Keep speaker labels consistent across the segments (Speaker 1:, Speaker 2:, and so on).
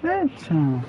Speaker 1: Tiens.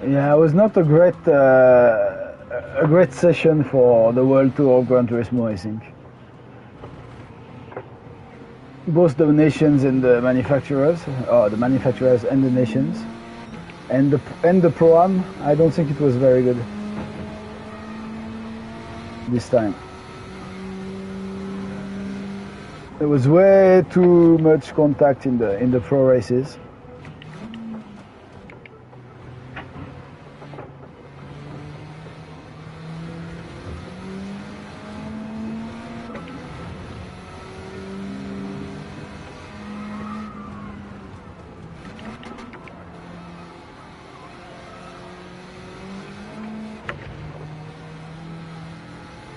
Speaker 1: Yeah, it was not a great session for the World Tour of Gran Turismo, I think. Both the nations and the manufacturers, or the manufacturers and the nations, and the Pro-Am, I don't think it was very good this time. There was way too much contact in the pro races.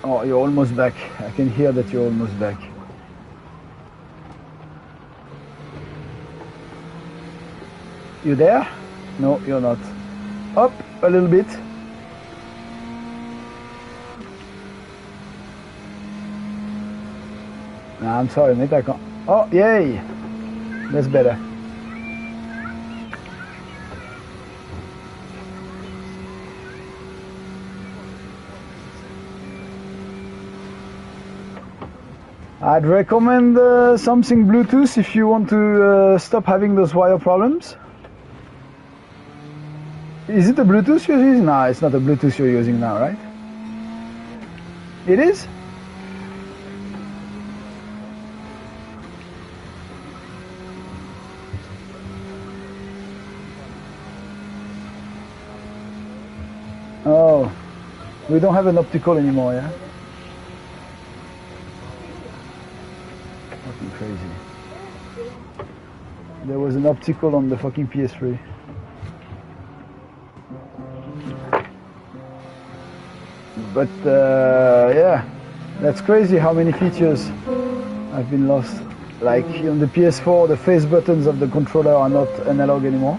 Speaker 1: Oh, you're almost back. I can hear that you're almost back. You there? No, you're not. Up a little bit. Nah, I'm sorry, mate, I can't. Oh, yay! That's better. I'd recommend something Bluetooth if you want to stop having those wire problems. Is it a Bluetooth you're using? No, it's not a Bluetooth you're using now, right? It is? Oh, we don't have an optical anymore, yeah? Fucking crazy. There was an optical on the fucking PS3. But yeah, that's crazy how many features have been lost. Like on the PS4, the face buttons of the controller are not analog anymore.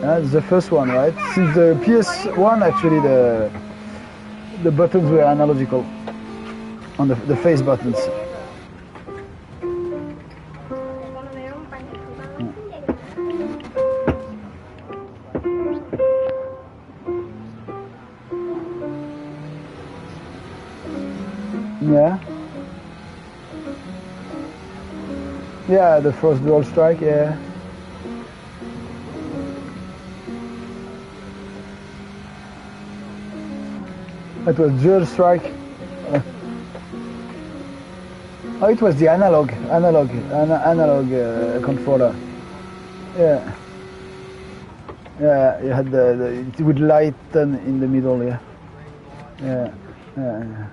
Speaker 1: That's the first one, right? Since the PS1, actually, the buttons were analogical on the face buttons. Yeah. Yeah, the first dual strike, yeah. It was dual strike. Oh, it was the analog controller. Yeah. Yeah, you had it would lighten in the middle, yeah. Yeah. Yeah.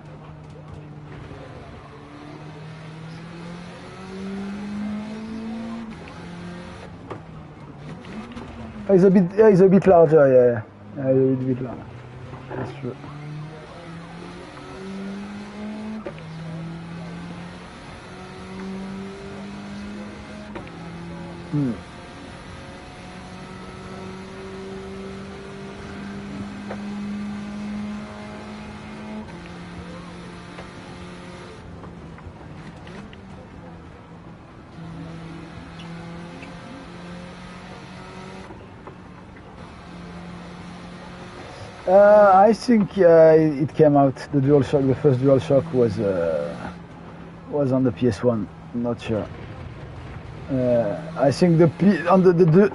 Speaker 1: It's a bit larger, yeah. Yeah, it's a bit larger. That's true. I think it came out. The DualShock, the first DualShock was on the PS1. I'm not sure. I think on the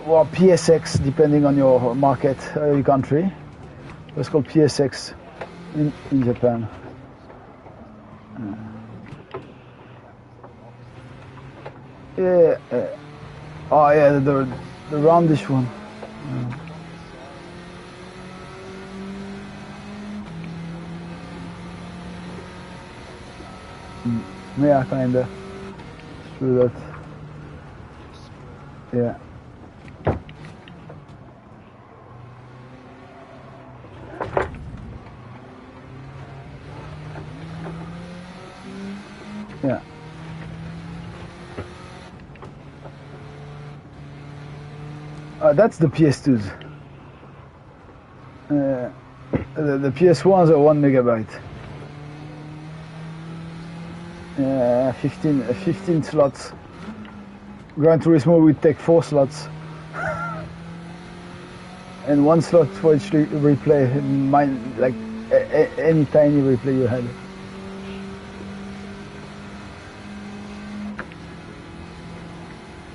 Speaker 1: or PSX, depending on your market, your country. It's called PSX in Japan. Yeah. Oh yeah, the roundish one. Yeah, kinda. It's true that. Yeah. Yeah. That's the PS2s. The PS1s are 1 megabyte. 15 slots. Gran Turismo would take 4 slots. And 1 slot for each replay. Like any tiny replay you had.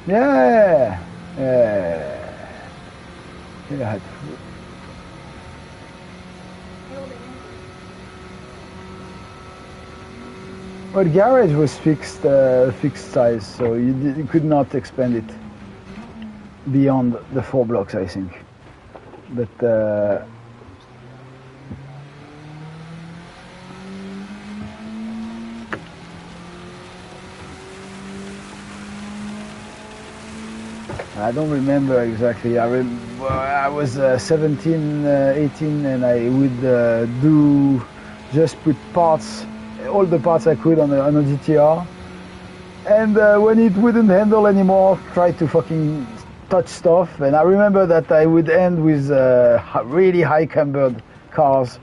Speaker 1: Yeah. Yeah. But garage was fixed size, so you could not expand it beyond the 4 blocks, I think. But I don't remember exactly. I was 17, 18, and I would just put parts, all the parts I could on a GTR. And when it wouldn't handle anymore, try to fucking touch stuff. And I remember that I would end with really high cambered cars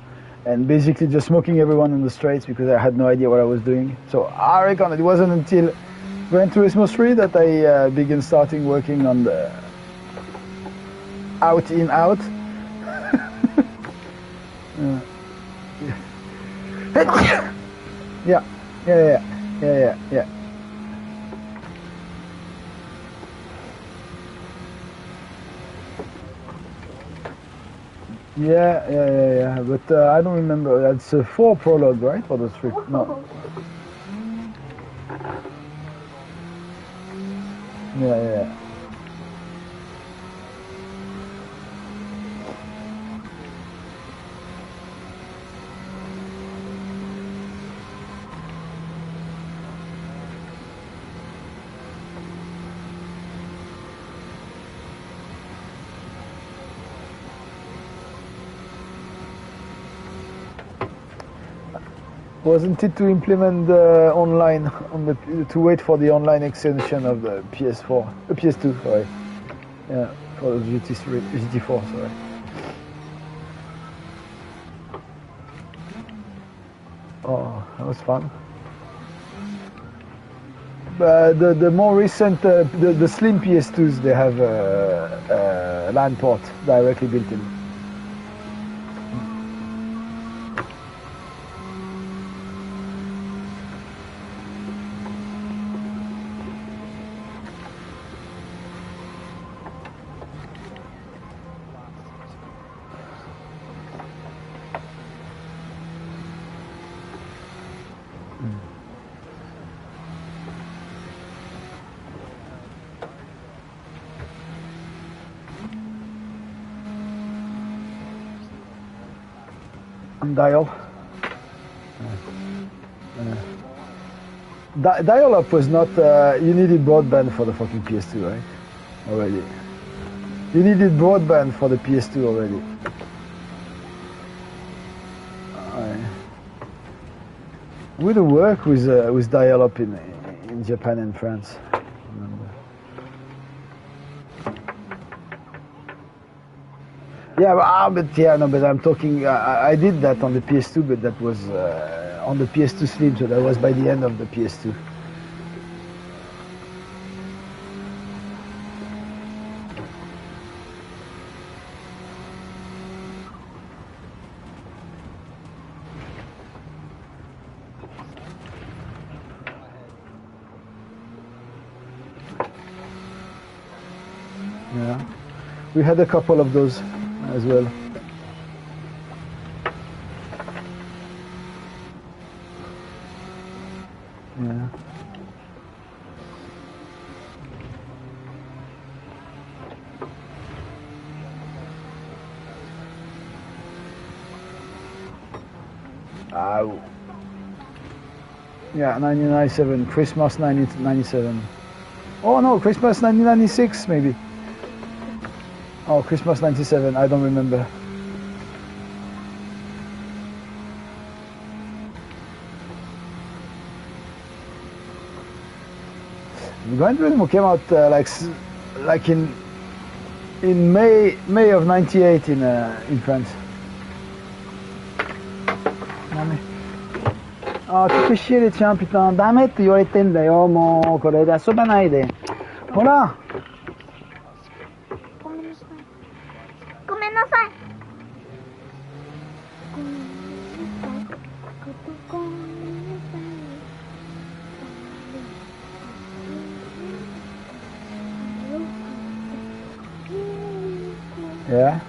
Speaker 1: and basically just smoking everyone in the straights because I had no idea what I was doing. So I reckon it wasn't until Gran Turismo 3 that I began starting working on the out. Yeah. Yeah. But I don't remember. That's a 4 prologue, right? For the 3? No. Yeah. Wasn't it to implement the online to wait for the online extension of the PS4, PS2, sorry. Yeah, for the GT4, sorry. Oh, that was fun. But the more recent, the slim PS2s, they have a LAN port directly built in. Dial. Dial-up was not. You needed broadband for the fucking PS2, right? Already. You needed broadband for the PS2 already. Would it work with dial-up in Japan and France? Yeah, but I'm talking. I did that on the PS2, but that was on the PS2 Slim, so that was by the end of the PS2. Yeah, we had a couple of those as well. Yeah. Yeah, 1997, Christmas 1997. Oh no, Christmas 1996 maybe. Oh, Christmas 97, I don't remember. Gran Turismo came out like in May of '98 in France. Ah, tu fais chier les tiens, putain. Damn it, 言われてんだよ、もう。これで遊ばないで。ほら。
Speaker 2: ごめんなさい。ごめんなさい。
Speaker 1: Yeah.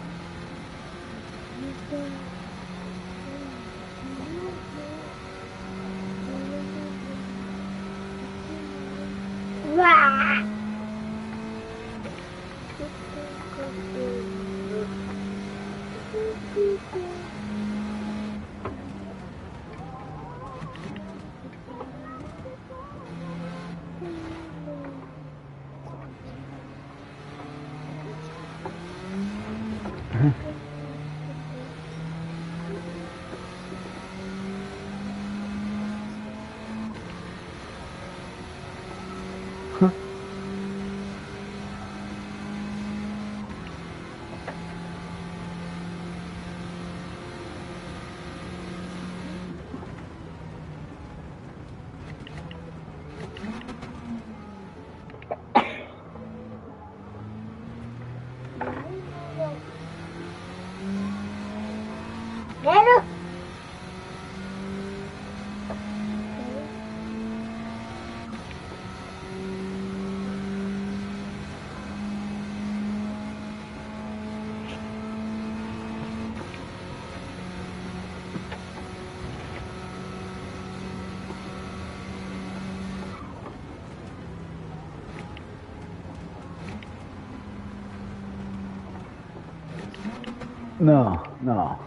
Speaker 1: No, no.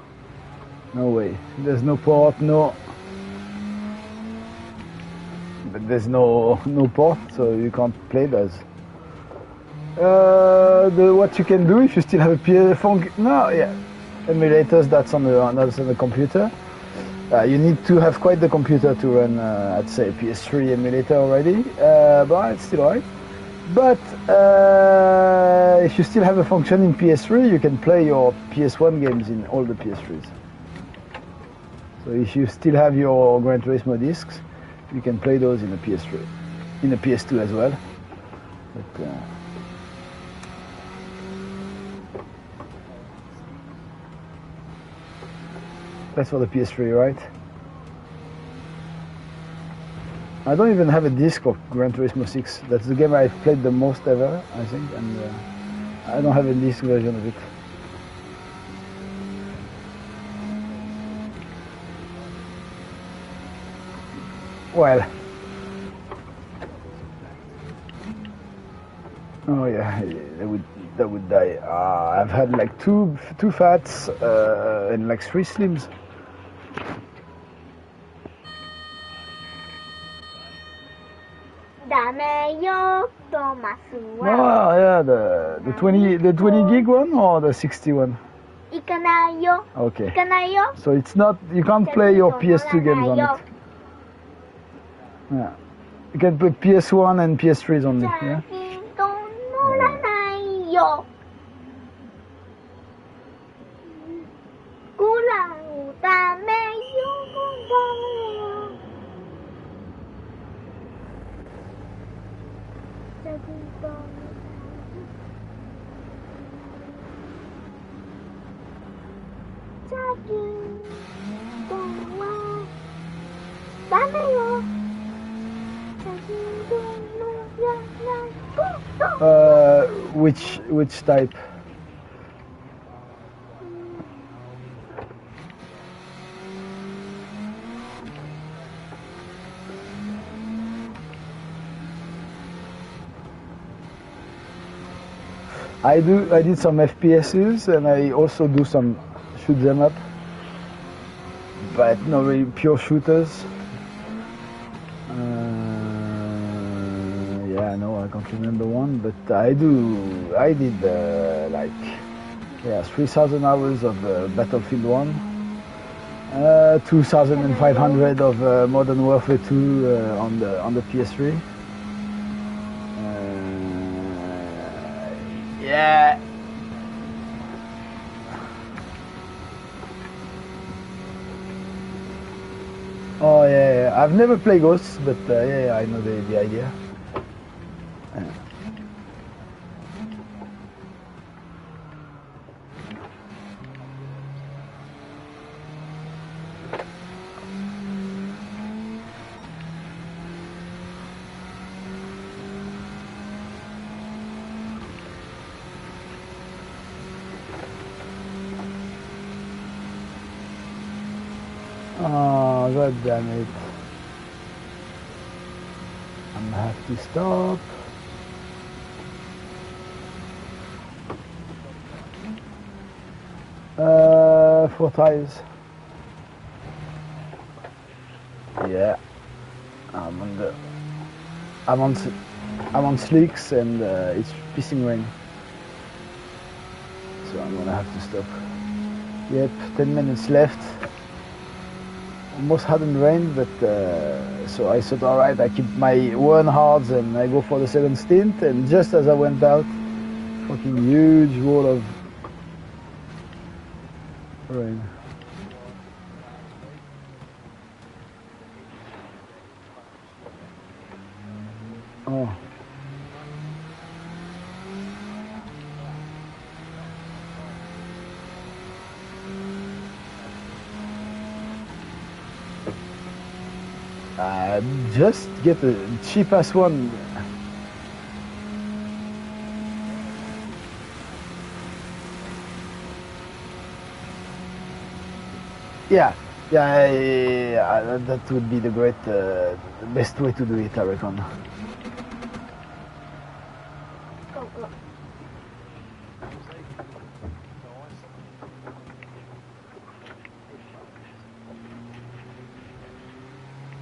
Speaker 1: No way. There's no port, no. But there's no port, so you can't play those. What you can do if you still have a PS4, no, yeah, emulators. That's on the computer. You need to have quite the computer to run, I'd say, PS3 emulator already, but it's still alright. But if you still have a function in PS3, you can play your PS1 games in all the PS3s. So if you still have your Gran Turismo discs, you can play those in the PS3, in the PS2 as well. But, that's for the PS3, right? I don't even have a disc of Gran Turismo 6. That's the game I've played the most ever, I think, and I don't have a disc version of it. Well. Oh yeah, that would die. I've had like two fats and like 3 slims. Oh yeah, the 20 gig one or the 60 one? Okay. So it's not, you can't play your PS2 games on it. Yeah. You can play PS1 and PS3s only. Yeah. Which type? I did some FPSs and I also do some shoot them up, but not really pure shooters. Yeah, no, I can't remember one, but I did like 3,000 hours of Battlefield 1, 2,500 of Modern Warfare 2 on the PS3. Yeah. Oh yeah, I've never played Ghosts, but yeah, I know the idea. Oh, god damn it. I'm gonna have to stop. Four tires. Yeah. I'm on slicks and it's pissing rain. So I'm gonna have to stop. Yep, 10 minutes left. Almost hadn't rained, but so I thought, all right, I keep my one hards and I go for the second stint. And just as I went out, fucking huge wall of rain. Oh. Just get the cheapest one. Yeah, that would be the the best way to do it, I reckon.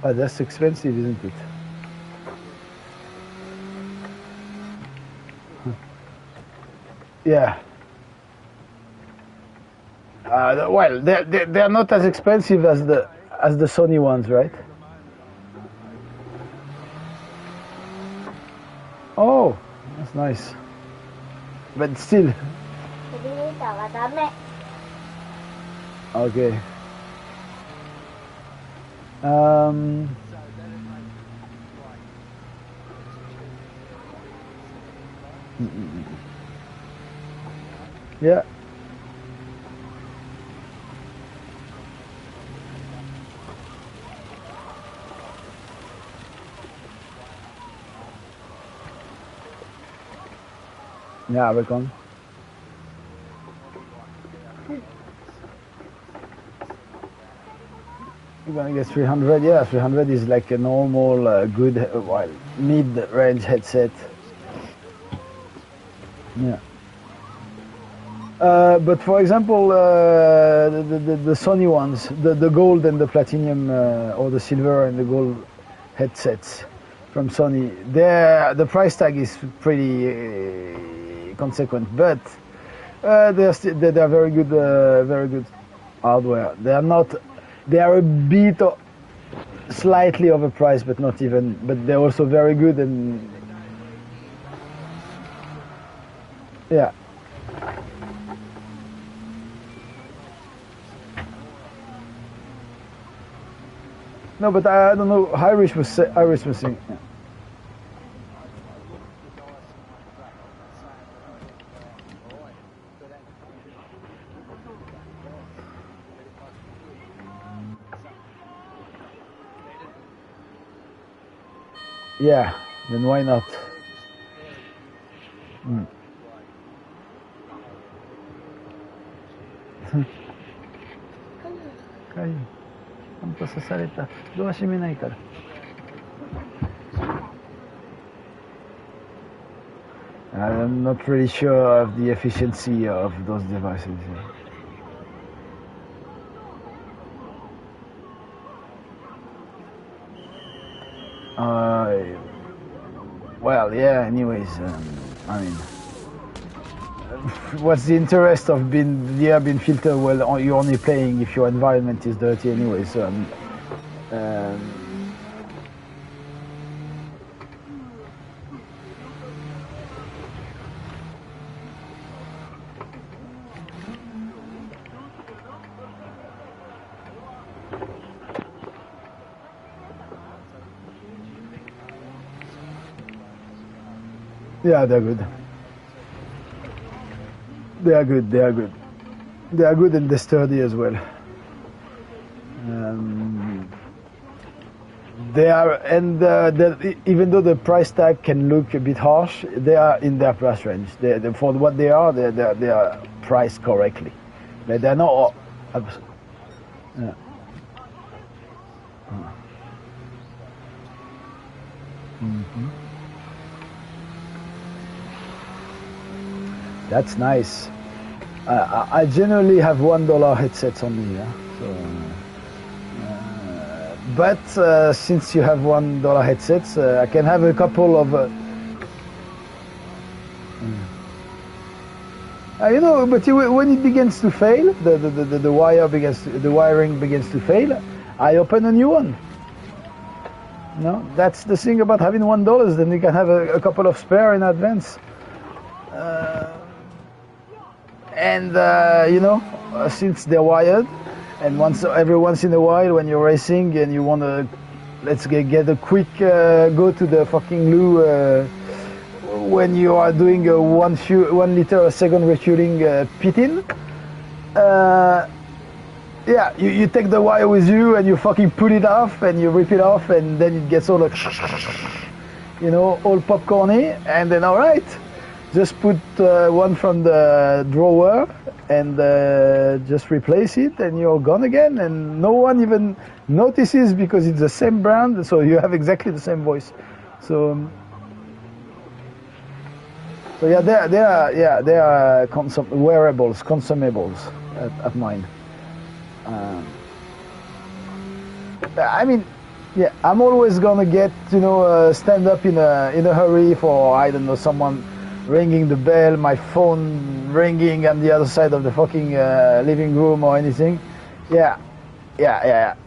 Speaker 1: Oh, that's expensive, isn't it? Yeah. Well, they're not as expensive as the Sony ones, right? Oh, that's nice. But still. Okay. Yeah. Yeah, I reckon. You're gonna get 300. Yeah, 300 is like a normal, good, mid-range headset. Yeah. But for example, the Sony ones, the gold and the platinum, or the silver and the gold headsets from Sony, the price tag is pretty consequent, but they're very good hardware. They are a bit slightly overpriced, but not even. But they're also very good and yeah. No, but I don't know. Irish was saying. Yeah, then why not? んと刺された。ドア閉めないから。I'm not really sure of the efficiency of those devices. Well, yeah, anyways, I mean, what's the interest of the air being filtered? Well, you're only playing if your environment is dirty anyway, so yeah, they're good. They are good. They are good. They are good and they're sturdy as well. They are, and even though the price tag can look a bit harsh, they are in their price range. For what they are priced correctly. They're not. Yeah. Mm-hmm. That's nice. I generally have $1 headsets only, yeah. So, but since you have $1 headsets, I can have a couple of. You know, but when it begins to fail, the wiring begins to fail. I open a new one. No, that's the thing about having $1. Then you can have a couple of spare in advance. You know, since they're wired, and every once in a while when you're racing and you want to, let's get a quick go to the fucking loo when you are doing a 1 liter a second refueling pit-in, yeah, you take the wire with you and you fucking pull it off and you rip it off and then it gets all like, you know, all popcorny, and then all right, just put one from the drawer and just replace it and you're gone again, and no one even notices because it's the same brand, so you have exactly the same voice. So yeah, they are wearables, consumables at mine. I mean, yeah, I'm always gonna get, you know, stand up in a hurry for, I don't know, someone ringing the bell, my phone ringing on the other side of the fucking living room or anything. Yeah,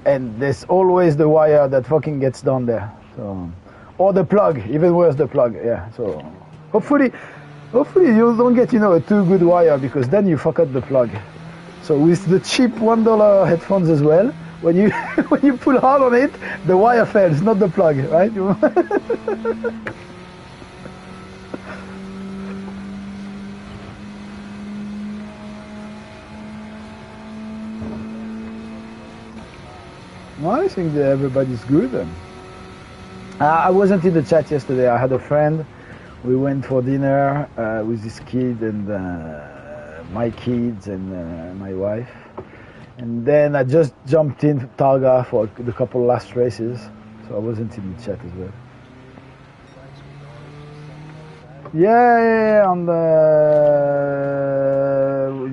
Speaker 1: and there's always the wire that fucking gets down there. So, or the plug, even worse, the plug. Yeah. So hopefully you don't get, you know, a too good wire, because then you fuck up the plug. So with the cheap $1 headphones as well, when you when you pull hard on it, the wire fails, not the plug, right? Well, I think that everybody's good. I wasn't in the chat yesterday. I had a friend. We went for dinner with his kid and my kids and my wife. And then I just jumped in Targa for the couple last races. So I wasn't in the chat as well. Yeah, on the...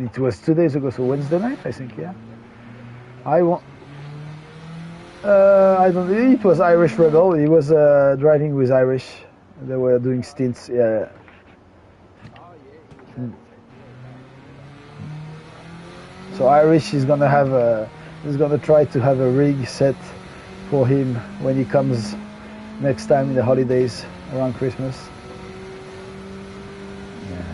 Speaker 1: It was 2 days ago, so Wednesday night, I think, yeah. I don't. It was Irish Rebel. He was driving with Irish. They were doing stints. Yeah. So Irish is gonna try to have a rig set for him when he comes next time in the holidays around Christmas. Yeah.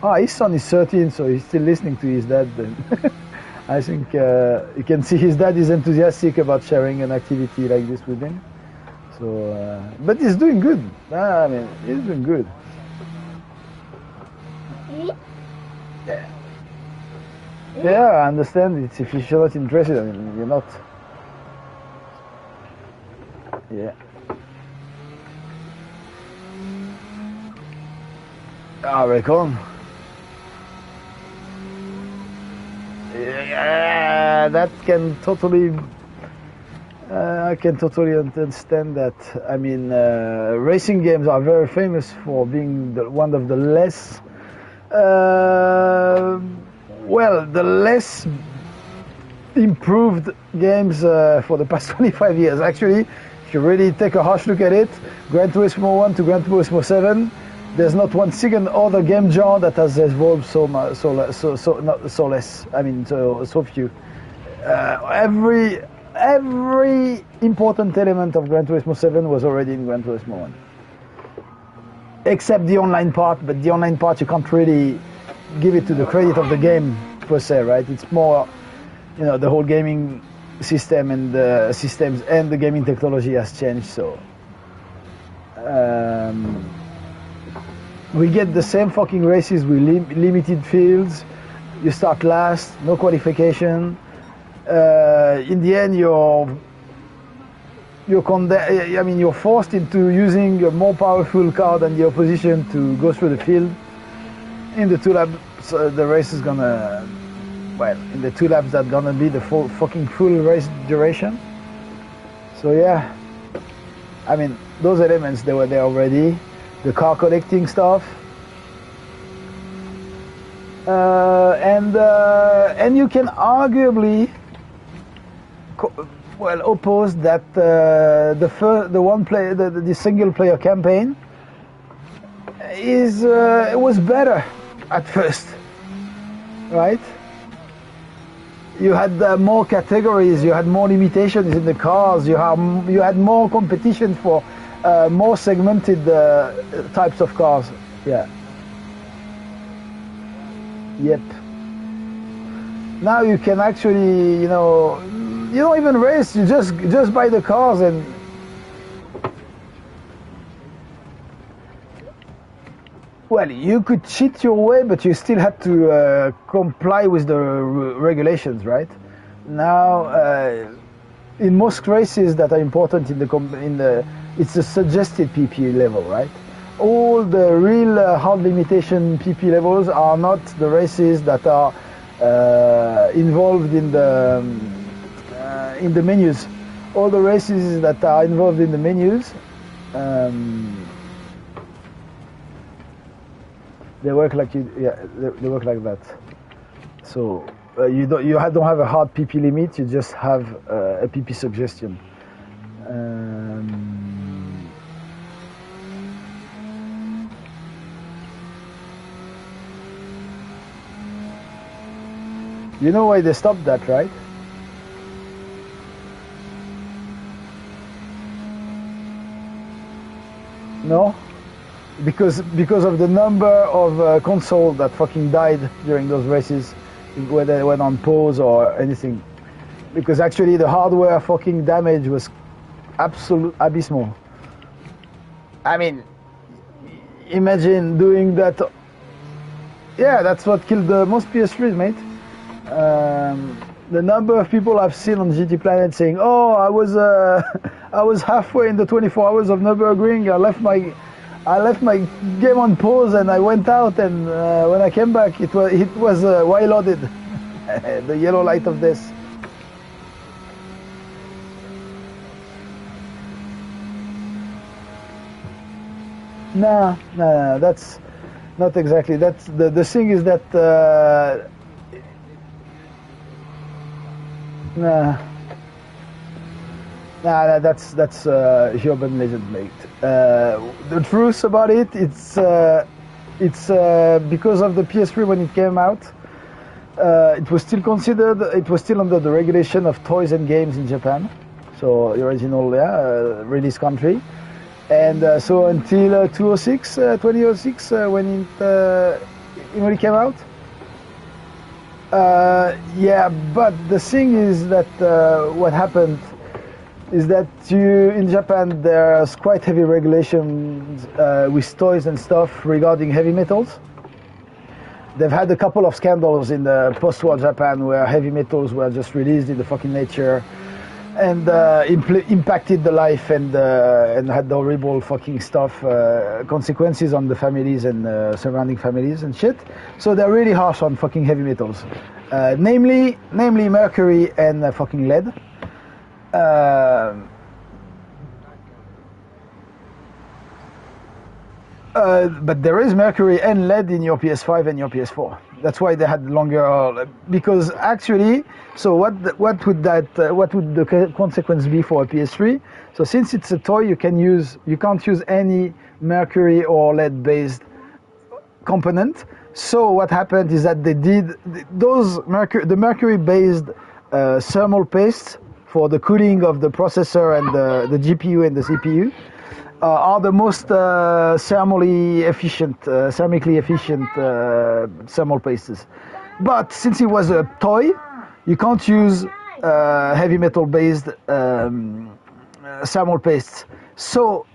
Speaker 1: Oh, his son is 13, so he's still listening to his dad then. I think you can see his dad is enthusiastic about sharing an activity like this with him. So, but he's doing good. I mean, he's doing good. Yeah. Yeah, I understand. If you're not interested, I mean, you're not. Yeah. I reckon. Yeah, that can totally. I can totally understand that. I mean, racing games are very famous for being one of the less, the less improved games for the past 25 years. Actually, if you really take a harsh look at it, Gran Turismo 1 to Gran Turismo 7, there's not one single other game genre that has evolved so much, so less. I mean, so few. Every important element of Gran Turismo 7 was already in Gran Turismo 1. Except the online part, but the online part you can't really give it to the credit of the game per se, right? It's more, the whole gaming system and the systems and the gaming technology has changed, so we get the same fucking races with limited fields. You start last, no qualification. In the end, you're forced into using a more powerful car than the opposition to go through the field. In the 2 laps, the race is gonna. Well, in the 2 laps, that's gonna be the fucking full race duration. So yeah, I mean, those elements, they were there already. The car collecting stuff. And you can arguably oppose that the single player campaign it was better at first, right? You had more categories, you had more limitations in the cars, you had more competition for more segmented types of cars. Yeah. Yep. Now you can actually, you don't even race, you just buy the cars and well, you could cheat your way, but you still had to comply with the regulations, right? Now, in most races that are important it's the suggested PP level, right? All the real hard limitation PP levels are not the races that are involved in the menus. All the races that are involved in the menus, they work like they work like that. So you don't have a hard PP limit. You just have a PP suggestion. You know why they stopped that, right? No? Because of the number of consoles that fucking died during those races, whether they went on pause or anything. Because actually the hardware fucking damage was absolute abysmal. I mean, imagine doing that. Yeah, that's what killed the most PS3s, mate. The number of people I've seen on GT Planet saying, "Oh, I was halfway in the 24 hours of Nürburgring. I left my game on pause and I went out, and when I came back, it was well loaded." The yellow light of this. No, that's not exactly. That's the thing is that. That's urban legend, mate. The truth about it's because of the PS3 when it came out. It was still under the regulation of toys and games in Japan, so the original release country, and so until 2006 when it came out. But the thing is that what happened is that in Japan there's quite heavy regulations with toys and stuff regarding heavy metals. They've had a couple of scandals in the post-war Japan where heavy metals were just released in the fucking nature. and impacted the life and had horrible fucking stuff, consequences on the families and surrounding families and shit. So they're really harsh on fucking heavy metals, namely mercury and fucking lead. But there is mercury and lead in your PS5 and your PS4. That's why they had longer. Because actually, so what would the consequence be for a PS3? So since it's a toy, you can't use any mercury or lead based component. So what happened is that they did the mercury based thermal pastes for the cooling of the processor and the GPU and the CPU. Are the most thermically efficient thermal pastes. But since it was a toy, you can't use heavy metal based thermal pastes. So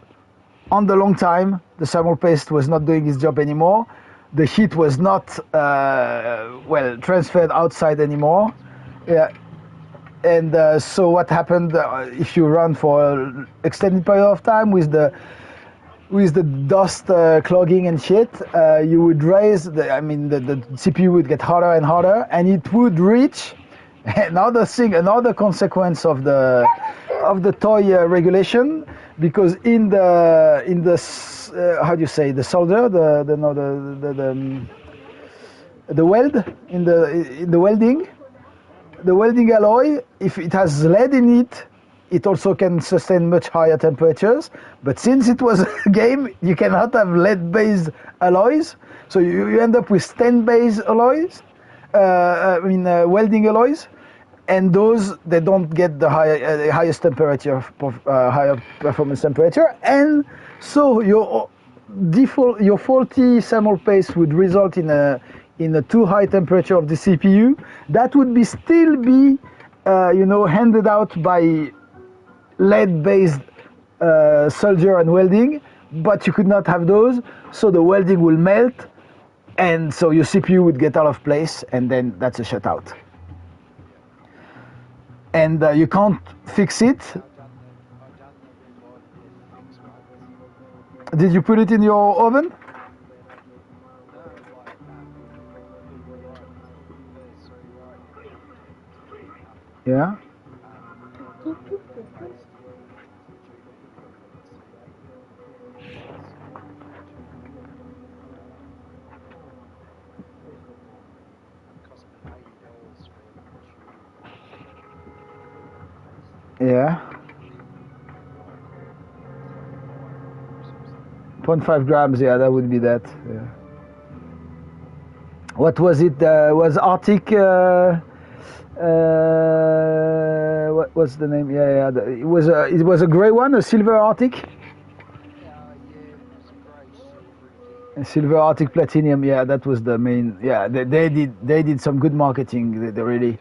Speaker 1: on the long time, the thermal paste was not doing its job anymore. The heat was not transferred outside anymore. Yeah. And so what happened if you run for an extended period of time with the dust clogging and shit, you would raise the CPU would get hotter and hotter, and it would reach another consequence of the toy regulation, because in the how do you say, the solder, the weld in the welding. The welding alloy, if it has lead in it, it also can sustain much higher temperatures. But since it was a game, you cannot have lead-based alloys. So you end up with tin-based alloys, welding alloys. And those, they don't get the highest temperature, higher performance temperature. And so your faulty thermal paste would result in a too high temperature of the CPU. That would still be handed out by lead-based solder and welding, but you could not have those, so the welding will melt, and so your CPU would get out of place, and then that's a shutout. And you can't fix it. Did you put it in your oven? Yeah. Yeah. 0.5 grams, yeah, that would be that. Yeah. What was it? Was Arctic? What was the name? Yeah. It was a grey one, a silver Arctic. A silver Arctic Platinum. Yeah, that was the main. Yeah, they did some good marketing. They really.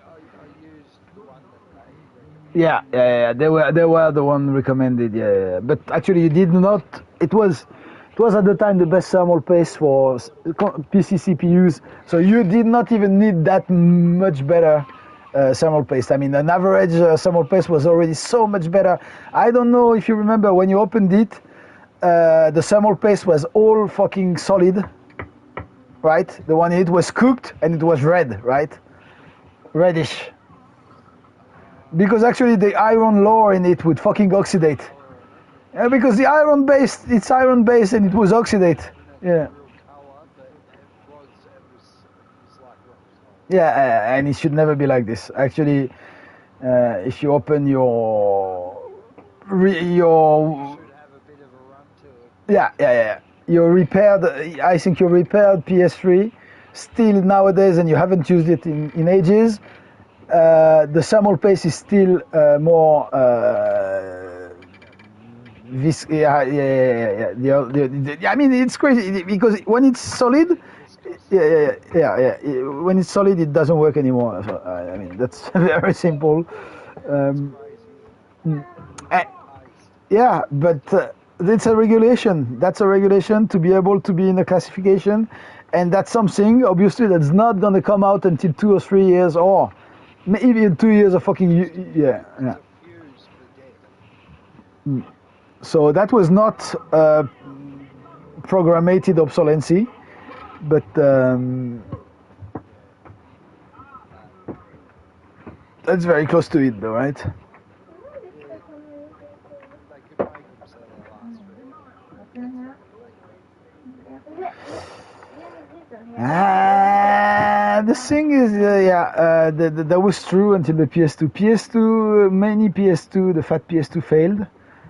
Speaker 1: Yeah. They were the one recommended. Yeah. But actually, you did not. It was at the time the best thermal paste for PC CPUs. So you did not even need that much better thermal paste. I mean, an average thermal paste was already so much better. I don't know if you remember when you opened it, the thermal paste was all fucking solid, right? The one in it was cooked and it was red, right? Reddish. Because actually the iron ore in it would fucking oxidate. Because the it's iron based and it was oxidate. Yeah. Yeah, and it should never be like this. Actually, if you open your your repaired, I think your repaired PS3 still nowadays, and you haven't used it in ages, the thermal paste is still more I mean, it's crazy because when it's solid, when it's solid, it doesn't work anymore. So, I mean, that's very simple. But it's a regulation. That's a regulation to be able to be in a classification, and that's something obviously that's not going to come out until 2 or 3 years, or maybe 2 years of fucking So that was not programmated obsolescence, but that's very close to it though, right? The thing is, that was true until the PS2. PS2, many PS2, the fat PS2 failed.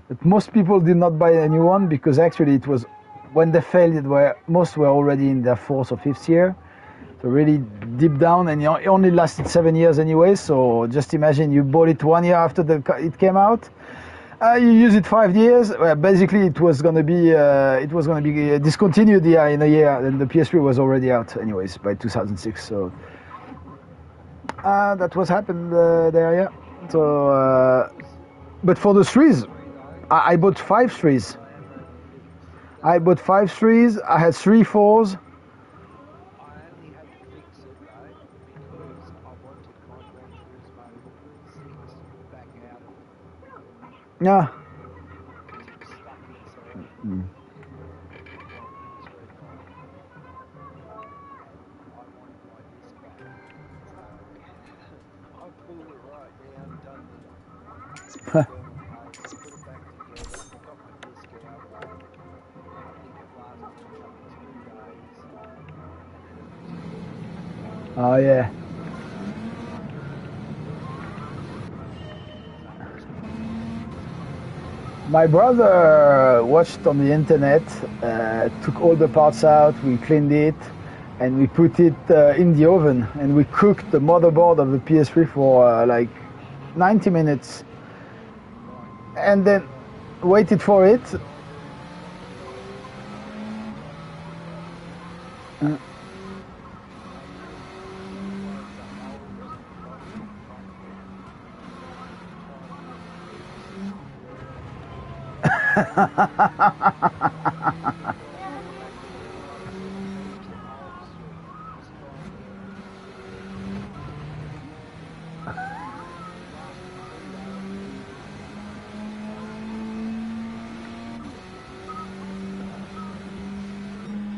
Speaker 1: But most people did not buy a new one because actually it was, when they failed, most were already in their fourth or fifth year. So really deep down, and it only lasted 7 years anyway. So just imagine you bought it 1 year after it came out. You use it 5 years. Well, basically, it was gonna be discontinued in a year, and the PS3 was already out anyways by 2006. So that was happened there, yeah. So, but for the threes, I bought 5 threes. I bought 5 threes. I had 3 fours. Yeah. Oh yeah. My brother watched on the internet, took all the parts out, we cleaned it, and we put it in the oven, and we cooked the motherboard of the PS3 for like 90 minutes, and then waited for it.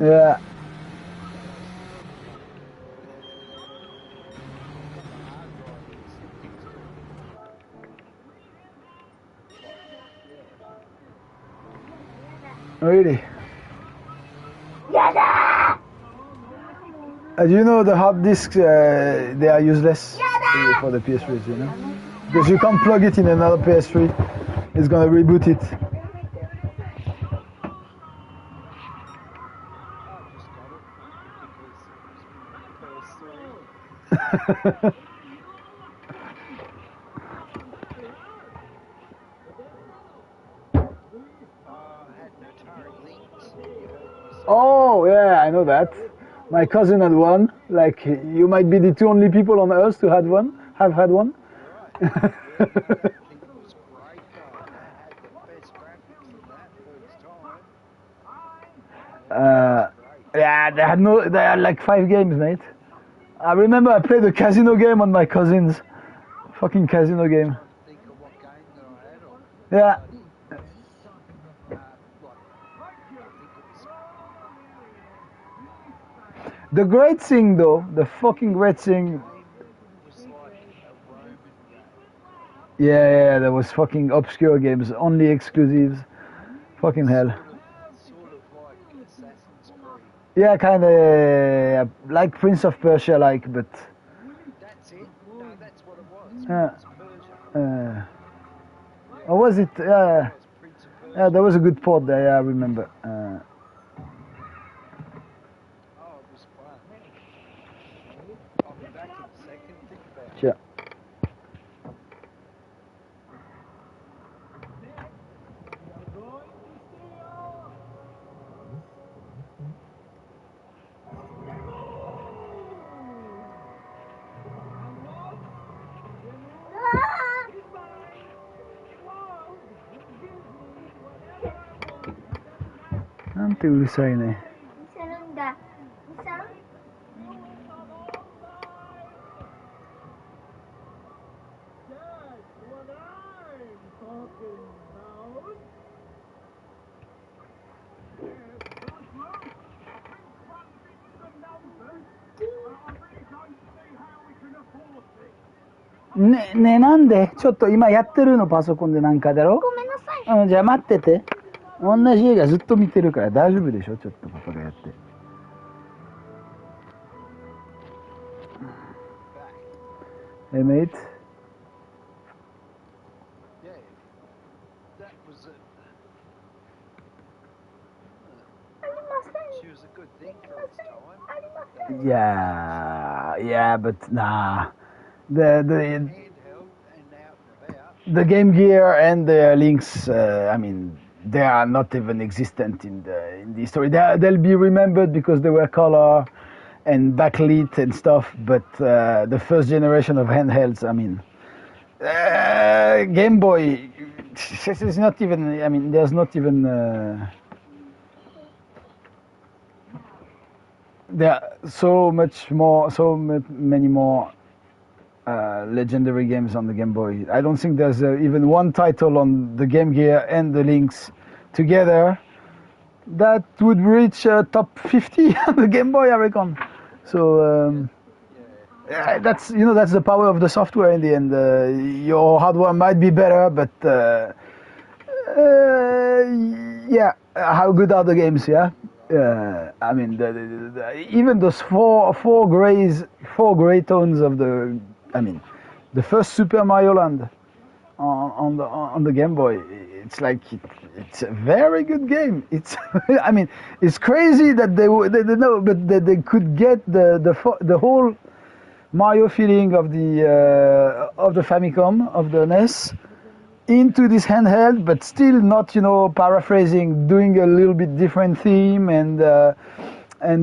Speaker 1: Yeah. Really? Do you know the hard disks, they are useless for the PS3s, you know? Because you can't plug it in another PS3. It's gonna reboot it. Oh yeah, I know that. My cousin had one. Like, you might be the 2 only people on Earth to have had one. Yeah, they had like 5 games, mate. I remember I played a casino game on my cousin's. Fucking casino game. Yeah. The great thing though, the fucking great thing. Yeah, there was fucking obscure games, only exclusives. Fucking hell. Yeah, kind of like Prince of Persia, like, but.
Speaker 3: That's it. No, that's what it was.
Speaker 1: Or was it? Yeah, there was a good port there. Yeah, I remember.
Speaker 3: Oh, it was fun. I'll be back in a second. Think about it.
Speaker 1: Sure. Nanti urusan ini.
Speaker 2: Bisa.
Speaker 1: ねえ、なんでちょっと今やってるの、パソコンでなんかだろ。
Speaker 2: ごめんなさい。
Speaker 1: うん、じゃあ待ってて。同じ映画ずっと見てるから大丈夫でしょ、ちょっとパパがやって。Hey mate.
Speaker 3: Yeah, that was a.
Speaker 2: ありません。
Speaker 3: She was a good thing for its time.
Speaker 2: ありません。
Speaker 1: Yeah, but nah. The
Speaker 3: Handheld and out and about.
Speaker 1: the Game Gear and the links, I mean, they are not even existent in the history. They'll be remembered because they were color and backlit and stuff. But the first generation of handhelds, I mean, Game Boy, it's not even. I mean, there's not even. There are so many more legendary games on the Game Boy. I don't think there's even one title on the Game Gear and the links together that would reach top 50 on the Game Boy, I reckon. So that's that's the power of the software in the end. Your hardware might be better, but yeah, how good are the games? Yeah. I mean, even those four gray tones of the, I mean, the first Super Mario Land on the Game Boy. It's like it's a very good game. It's I mean, it's crazy that they know, but they could get the whole Mario feeling of the Famicom, of the NES, into this handheld, but still not, paraphrasing, doing a little bit different theme and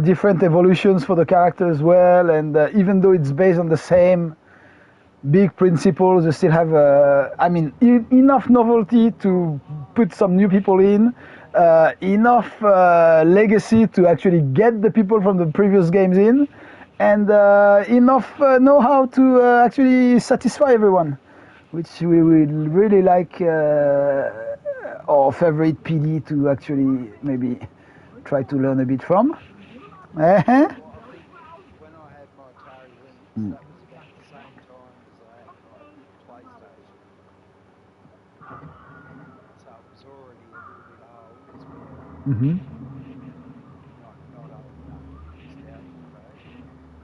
Speaker 1: different evolutions for the character as well. And even though it's based on the same big principles, they still have, enough novelty to put some new people in, enough legacy to actually get the people from the previous games in, and enough know-how to actually satisfy everyone, which we would really like our favorite PD to actually maybe try to learn a bit from.
Speaker 3: Well, I think when I had my Atari Lynx, that was about the same time as I had my PlayStation. So it was already a little bit old as well.
Speaker 1: Mm-hmm.
Speaker 3: Not old enough to be nostalgic though.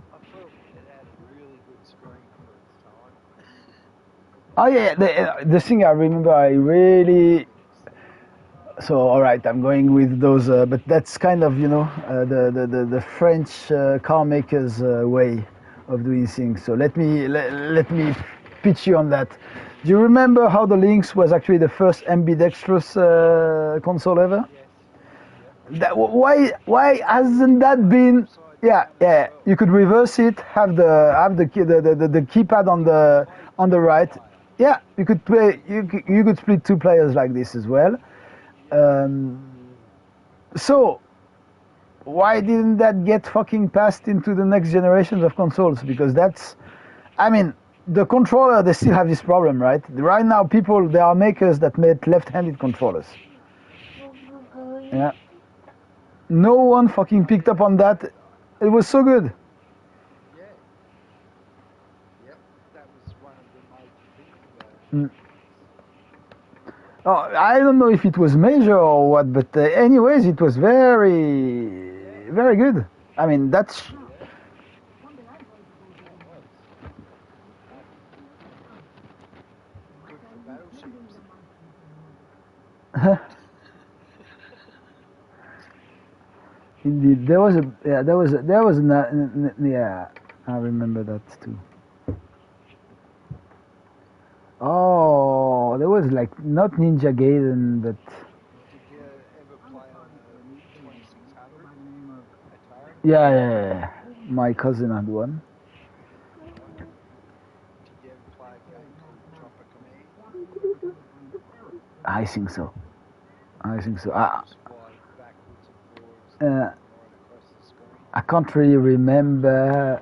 Speaker 3: Oh, I thought it had a really good screen for its time.
Speaker 1: Oh yeah, the thing I remember, I really. So all right, I'm going with those, but that's kind of the French car makers' way of doing things. So let me pitch you on that. Do you remember how the Lynx was actually the first ambidextrous console ever?
Speaker 3: Yes.
Speaker 1: Why hasn't that been? Yeah. You could reverse it, have the keypad on the right. Yeah, you could play. You could split two players like this as well. So why didn't that get fucking passed into the next generations of consoles? Because that's, I mean, the controller, they still have this problem, right? Right now, there are makers that made left-handed controllers. Yeah. No one fucking picked up on that. It was so good.
Speaker 3: Yeah. Yep. That was one of the major things about it.
Speaker 1: Oh, I don't know if it was major or what, but anyways, it was very good. I mean, that's.
Speaker 3: Yeah. It was. Good for battleships.
Speaker 1: Indeed, yeah, I remember that too. Oh, there was like not Ninja Gaiden, but
Speaker 3: Did you ever play on a 2600 Atari?
Speaker 1: yeah. My cousin had one.
Speaker 3: Right. Did you ever play a game called Chopper Command?
Speaker 1: I think so.
Speaker 3: Just fly backwards and forwards,
Speaker 1: Uh,
Speaker 3: right across the screen,
Speaker 1: I can't really remember.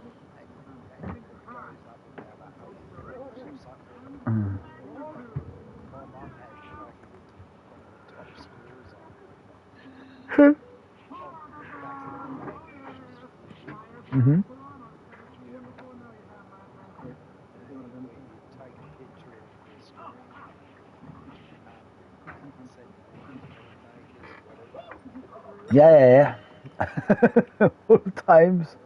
Speaker 3: and it goes up about 100 levels or something.
Speaker 1: Mm.
Speaker 3: My mum had like one of the top scores on it.
Speaker 1: Mm-hmm.
Speaker 3: where you take a picture of the screen, send it to the game makers or whatever.
Speaker 1: Yeah. All times.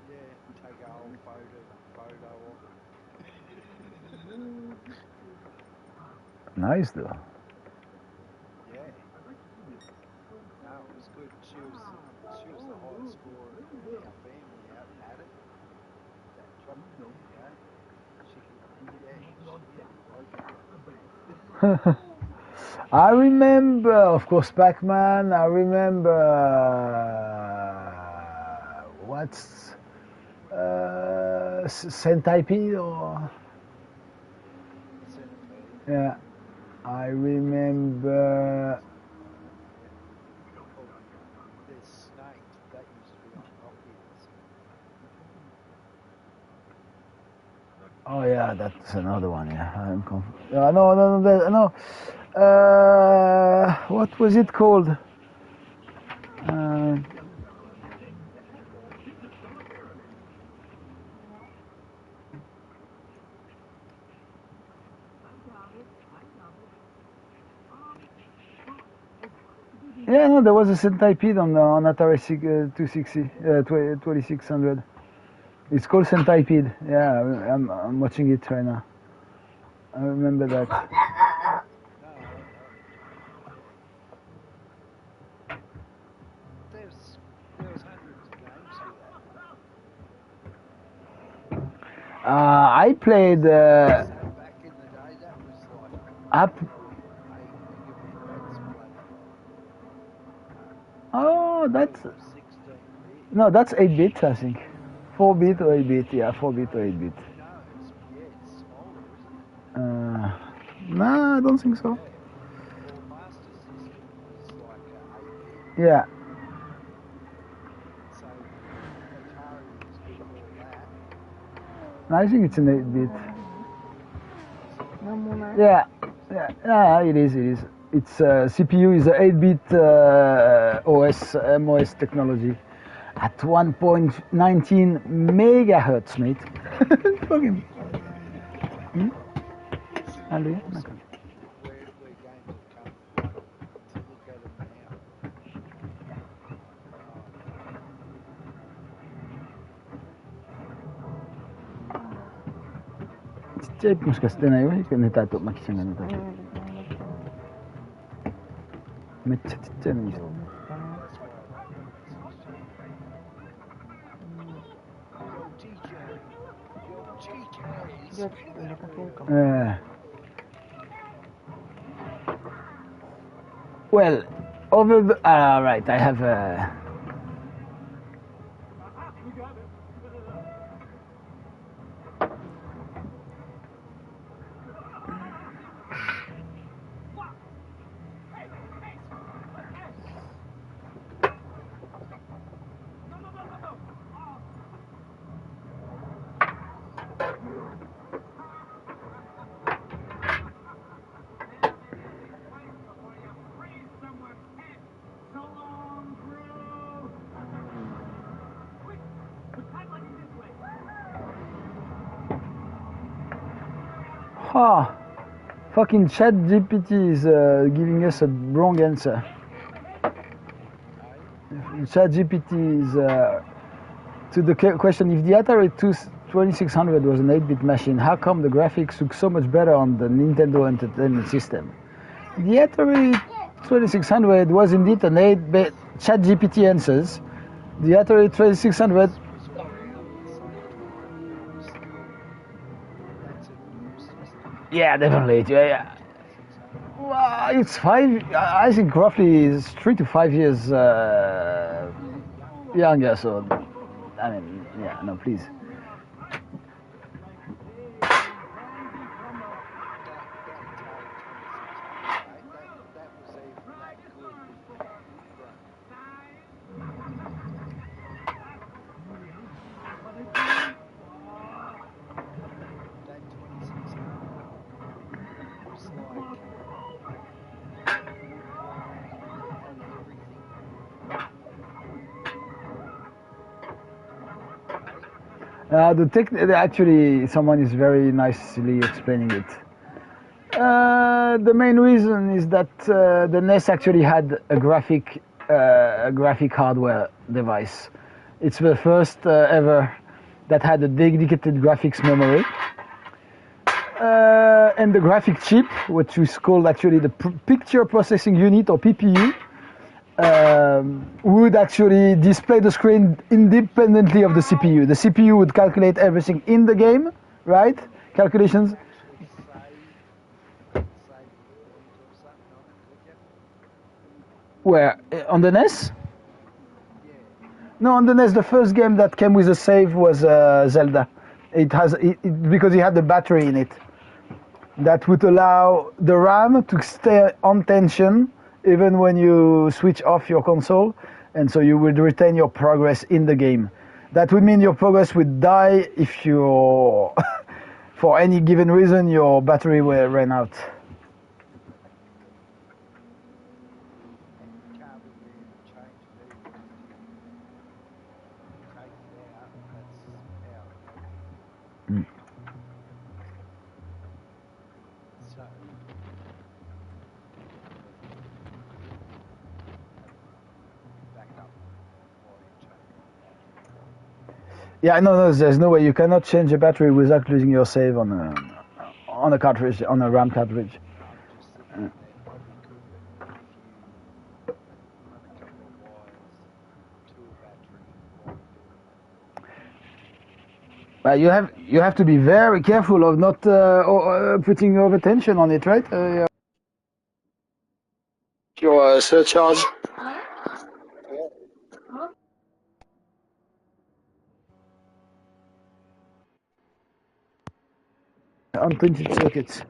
Speaker 3: Yeah, take a whole photo of it.
Speaker 1: Nice though.
Speaker 3: Yeah. No, it was good. She was the highest scorer in our family had it. That game. She could, yeah, she nearly broke it.
Speaker 1: I remember, of course, Pac-Man. I remember what's Centipede or
Speaker 3: Centipede.
Speaker 1: yeah. I remember.
Speaker 3: Oh, there's Snake. That used to be on Nokia's.
Speaker 1: Oh yeah, that's another one. Yeah, no. What was it called? Uh, yeah, no, there was a Centipede on Atari 260, 2600. It's called Centipede. Yeah, I'm watching it right now. I remember that.
Speaker 3: No, there was hundreds of games for that.
Speaker 1: I played
Speaker 3: GT7 back in the day. That was like
Speaker 1: up.
Speaker 3: 8 megabit display.
Speaker 1: Oh,
Speaker 3: Yours
Speaker 1: that's
Speaker 3: was 16-bit.
Speaker 1: no, that's 8-bit, I think. 4-bit or 8-bit. Yeah, 4-bit or 8-bit.
Speaker 3: No, it's smaller, isn't it?
Speaker 1: No, I don't think so.
Speaker 3: Yeah. Well, Master System was like 8-bit.
Speaker 1: Yeah,
Speaker 3: So Atari was before that.
Speaker 1: no, I think it's an 8-bit.
Speaker 3: Was it an 8-bit?
Speaker 1: Yeah, it is. Its CPU is a 8-bit OS MOS technology at 1.19 megahertz, mate. Fucking.
Speaker 3: It's
Speaker 1: Allô, yeah?
Speaker 3: awesome where games have come to look at them now. Oh man.
Speaker 1: ちっちゃいもしかしてないよネタとマキちゃんがネタとめっちゃちっちゃいのにして
Speaker 3: That's why I like the 160. Yo TJ. Yo TJ. Spin that wheel.
Speaker 1: Well, over the right, I have fucking chat GPT is giving us a wrong answer. Chat GPT is to the question, if the Atari 2600 was an 8-bit machine, how come the graphics look so much better on the Nintendo Entertainment System? The Atari 2600 was indeed an 8-bit. Chat GPT answers. The Atari 2600
Speaker 3: was around the same time, but it was still, that's a new system.
Speaker 1: yeah, definitely. Yeah.
Speaker 3: 2600.
Speaker 1: Well, it's I think roughly is 3 to 5 years younger. So, I mean, yeah, no, please.
Speaker 3: That Atari 2600, mate, that was even that good before the good run. That 2600 was like, it had everything on it.
Speaker 1: Actually, someone is very nicely explaining it. The main reason is that the NES actually had a graphic hardware device. It's the first ever that had a dedicated graphics memory. And the graphic chip, which is called actually the picture processing unit or PPU, would actually display the screen independently of the CPU. The CPU would calculate everything in the game, right? Calculations.
Speaker 3: Actually save a point or something on it, could you?
Speaker 1: Where? On the NES?
Speaker 3: Yeah.
Speaker 1: No, on the NES, the first game that came with a save was Zelda. Because it had the battery in it. That would allow the RAM to stay on tension even when you switch off your console, and so you would retain your progress in the game. That would mean your progress would die if you, for any given reason, your battery ran out.
Speaker 3: And you can't really change it either because if you take it out, that's out, right?
Speaker 1: Mm.
Speaker 3: So have a backup while you change the battery.
Speaker 1: Yeah, no, there's no way. You cannot change the battery without losing your save on a cartridge, on a RAM cartridge.
Speaker 3: I'm just thinking they probably could if you run a couple of wires to a battery while you're doing it.
Speaker 1: But you have to be very careful of not putting over tension on it, right? Your surcharge. On printed circuits.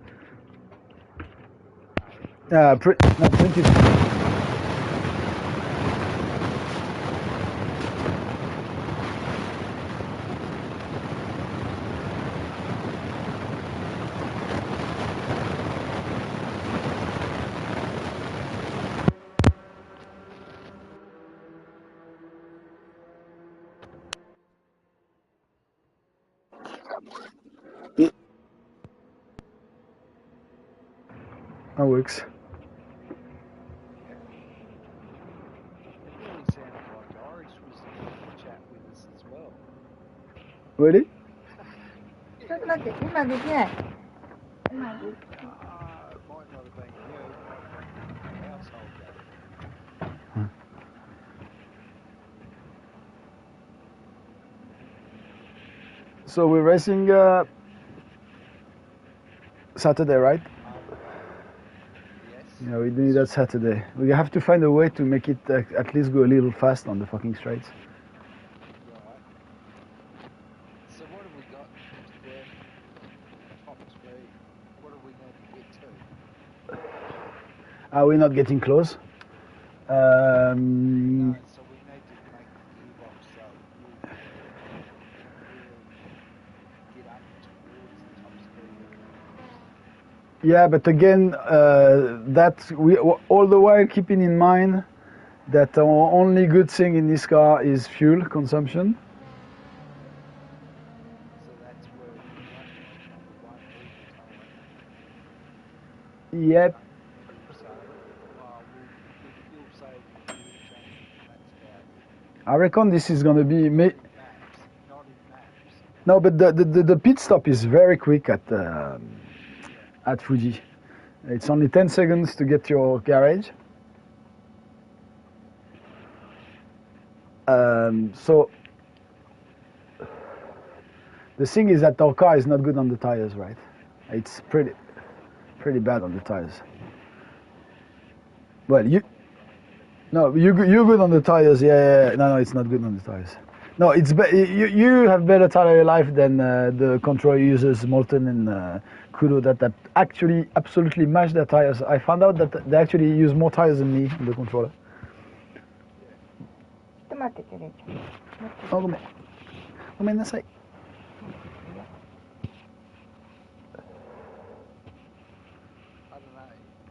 Speaker 1: Not printed. That works.
Speaker 3: It really sounded like Irish was chat with us as well.
Speaker 1: Really?
Speaker 2: ちょっと待って、今できない。今でき
Speaker 3: It might not have been you, it might have been the household game.
Speaker 1: So we're racing Saturday, right?
Speaker 3: Yes.
Speaker 1: Yeah, we need that Saturday. We have to find a way to make it at least go a little fast on the fucking straights.
Speaker 3: Right. So what have we got to the top speed? What do we need to get to?
Speaker 1: Are we not getting close?
Speaker 3: No, so we need to make the gearbox so it will really get up towards the top speed of the cars.
Speaker 1: Yeah, but again, all the while keeping in mind that the only good thing in this car is fuel consumption.
Speaker 3: So that's where we run like number one all the time.
Speaker 1: Yep.
Speaker 3: Don't really save. Well, we fuel save with fuel change, and that's about it.
Speaker 1: I reckon this is gonna be
Speaker 3: Not in maps. Not in maps.
Speaker 1: no, but the pit stop is very quick at Fuji. It's only 10 seconds to get to your garage. So the thing is that our car is not good on the tires, right? It's pretty bad on the tires. Well, you're good on the tires. Yeah. No, it's not good on the tires. No, you have better tire life than the controller users Molten and Kudo that actually absolutely mash their tires. I found out that they actually use more tires than me on the controller.
Speaker 2: ちょっと待っててね。
Speaker 1: Oh, ごめんなさい。
Speaker 3: I don't know.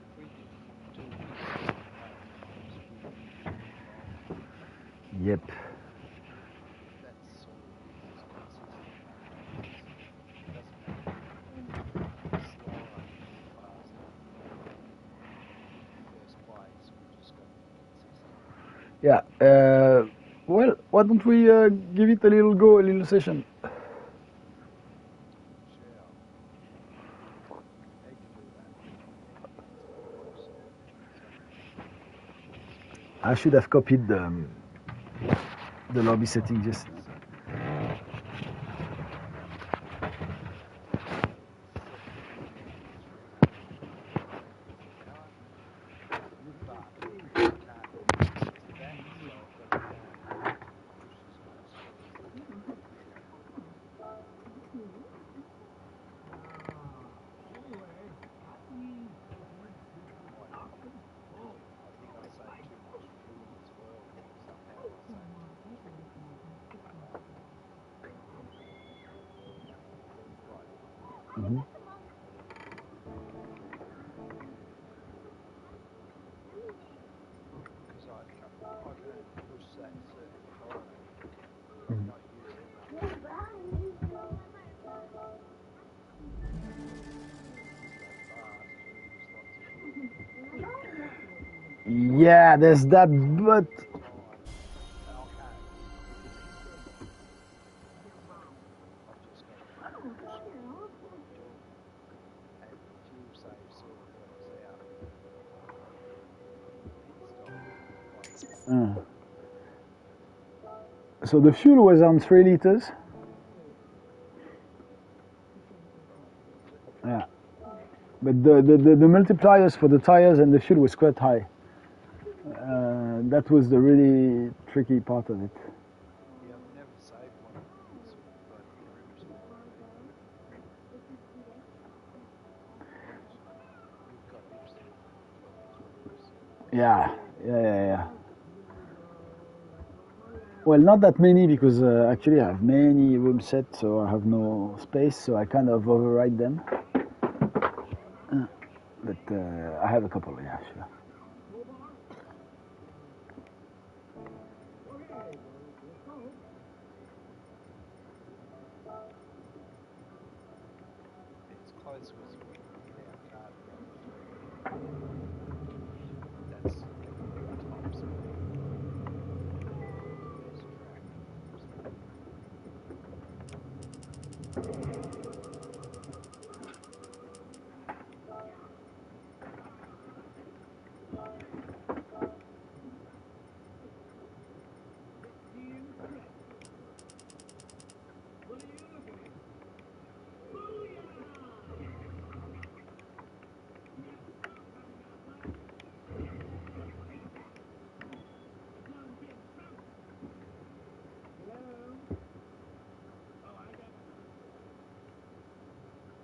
Speaker 3: If we did 2 minutes and a half times, we'd be fine.
Speaker 1: Yep.
Speaker 3: That sort of is consistent.
Speaker 1: Yeah. Well, why don't we give it a little go, a little session?
Speaker 3: Shall need to do that.
Speaker 1: I should have copied the lobby setting just.
Speaker 3: I think I saved too much fuel as well. Somehow I saved too much fuel. Right.
Speaker 1: Mm-hmm.
Speaker 3: Because I can only push that certain time. I'm
Speaker 1: Mm-hmm.
Speaker 3: not using enough fuel. Go fast, use lots of fuel.
Speaker 1: Yeah, there's that, but
Speaker 3: Time. And I can't put the engine on. I've just got to keep pushing it, keep doing it. And fuel save sort of helps out. Pit stop. Like,
Speaker 1: so the fuel was on 3 liters. Yeah, but the multipliers for the tires and the fuel was quite high. That was the really tricky part of it.
Speaker 3: yeah, I've never saved one of these bloody groups before. You've got heaps of bloody groups.
Speaker 1: Yeah. Well, not that many because actually I have many room sets, so I have no space, so I kind of override them.
Speaker 3: Right.
Speaker 1: But I have a couple, yeah, sure.
Speaker 3: It's close with our car to go through. That's top speed. There's track.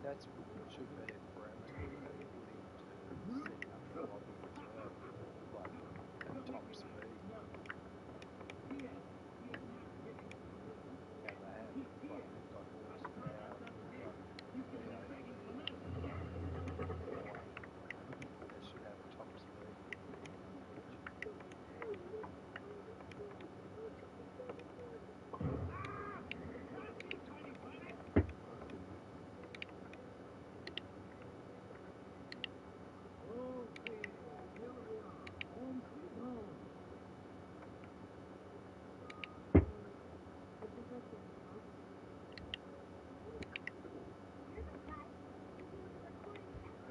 Speaker 3: That should be a parameter they put into setting up the lobby as well, like at top speed. How they have, like they've got horsepower, they've got VAP, power. They should have top speed in each.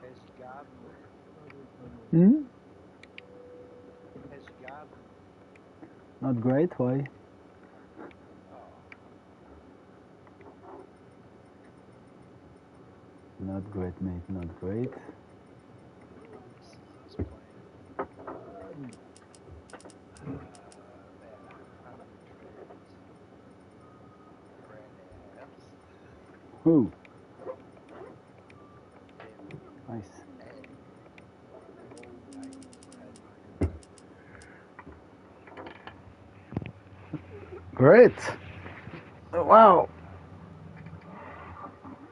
Speaker 3: How's your garden looking?
Speaker 1: Hmm?
Speaker 3: How's your garden looking?
Speaker 1: Not great, why?
Speaker 3: Oh,
Speaker 1: Not great, mate, not great.
Speaker 3: Mrs. is planting about 100 trees around our house.
Speaker 1: Ooh,
Speaker 3: Yeah,
Speaker 1: nice.
Speaker 3: and all native Tasmanian.
Speaker 1: Great. Wow.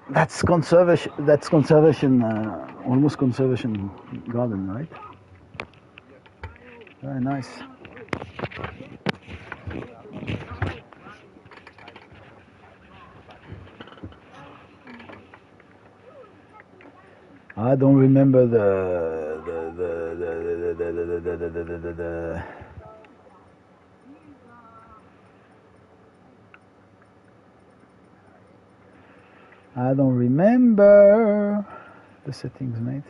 Speaker 1: That's conservation. That's conservation. Almost conservation garden, right?
Speaker 3: Yep.
Speaker 1: Very nice.
Speaker 3: And the other trees are sort of Tasmanian native, but artificial.
Speaker 1: I don't remember the I don't remember the settings, mate.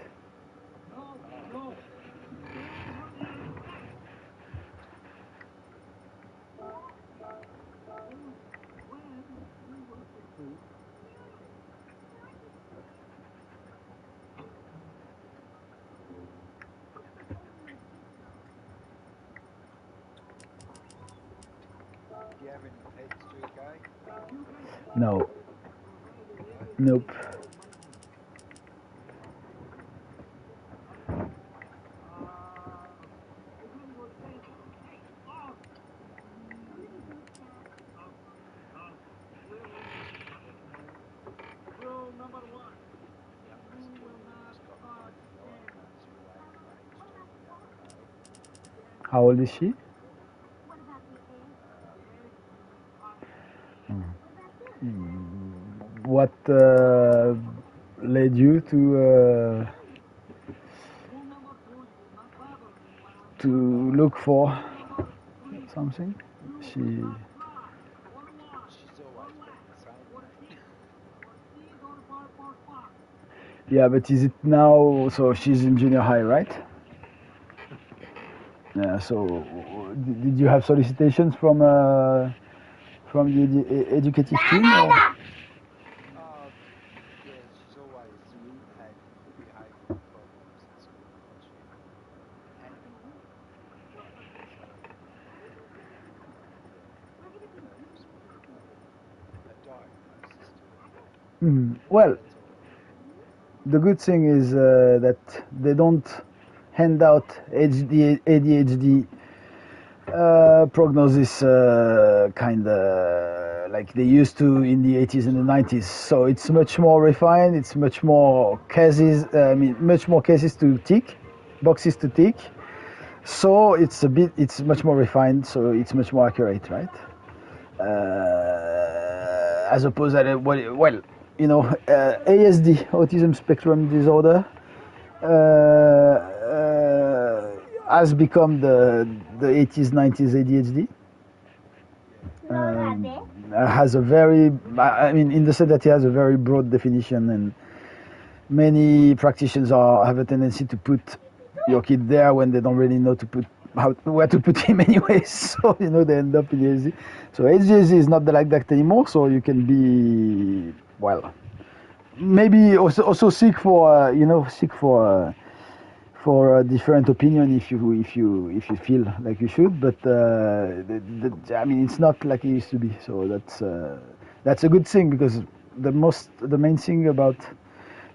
Speaker 3: Do you have any pets, GK?
Speaker 1: No.
Speaker 3: No?
Speaker 1: Nope.
Speaker 3: Youngest daughter's got plenty on, runs away, range down the other road.
Speaker 1: How old is she? What led you to look for something? She.
Speaker 3: She's always been the same, mate.
Speaker 1: Yeah, but is it now? So she's in junior high, right? Yeah. So did you have solicitations from the educative team? Or?
Speaker 3: Oh, yeah, she's always had behavioural problems at school and shit, and at home. So, yeah, they just put a diagnosis to it.
Speaker 1: Well,
Speaker 3: That's all I can do.
Speaker 1: the good thing is that they don't hand out ADHD prognosis kind of like they used to in the 80s and the 90s. So it's much more refined. It's much more cases. Much more cases to tick, boxes to tick. So it's much more refined. So it's much more accurate, right? As opposed to ASD, autism spectrum disorder, has become the 80s 90s ADHD. Has a very, in the sense that it has a very broad definition, and many practitioners have a tendency to put your kid there when they don't really know where to put him anyways. So they end up in ADHD. So ADHD is not like that anymore. So you can be maybe also seek for for a different opinion if you feel like you should, but it's not like it used to be. So that's a good thing, because the main thing about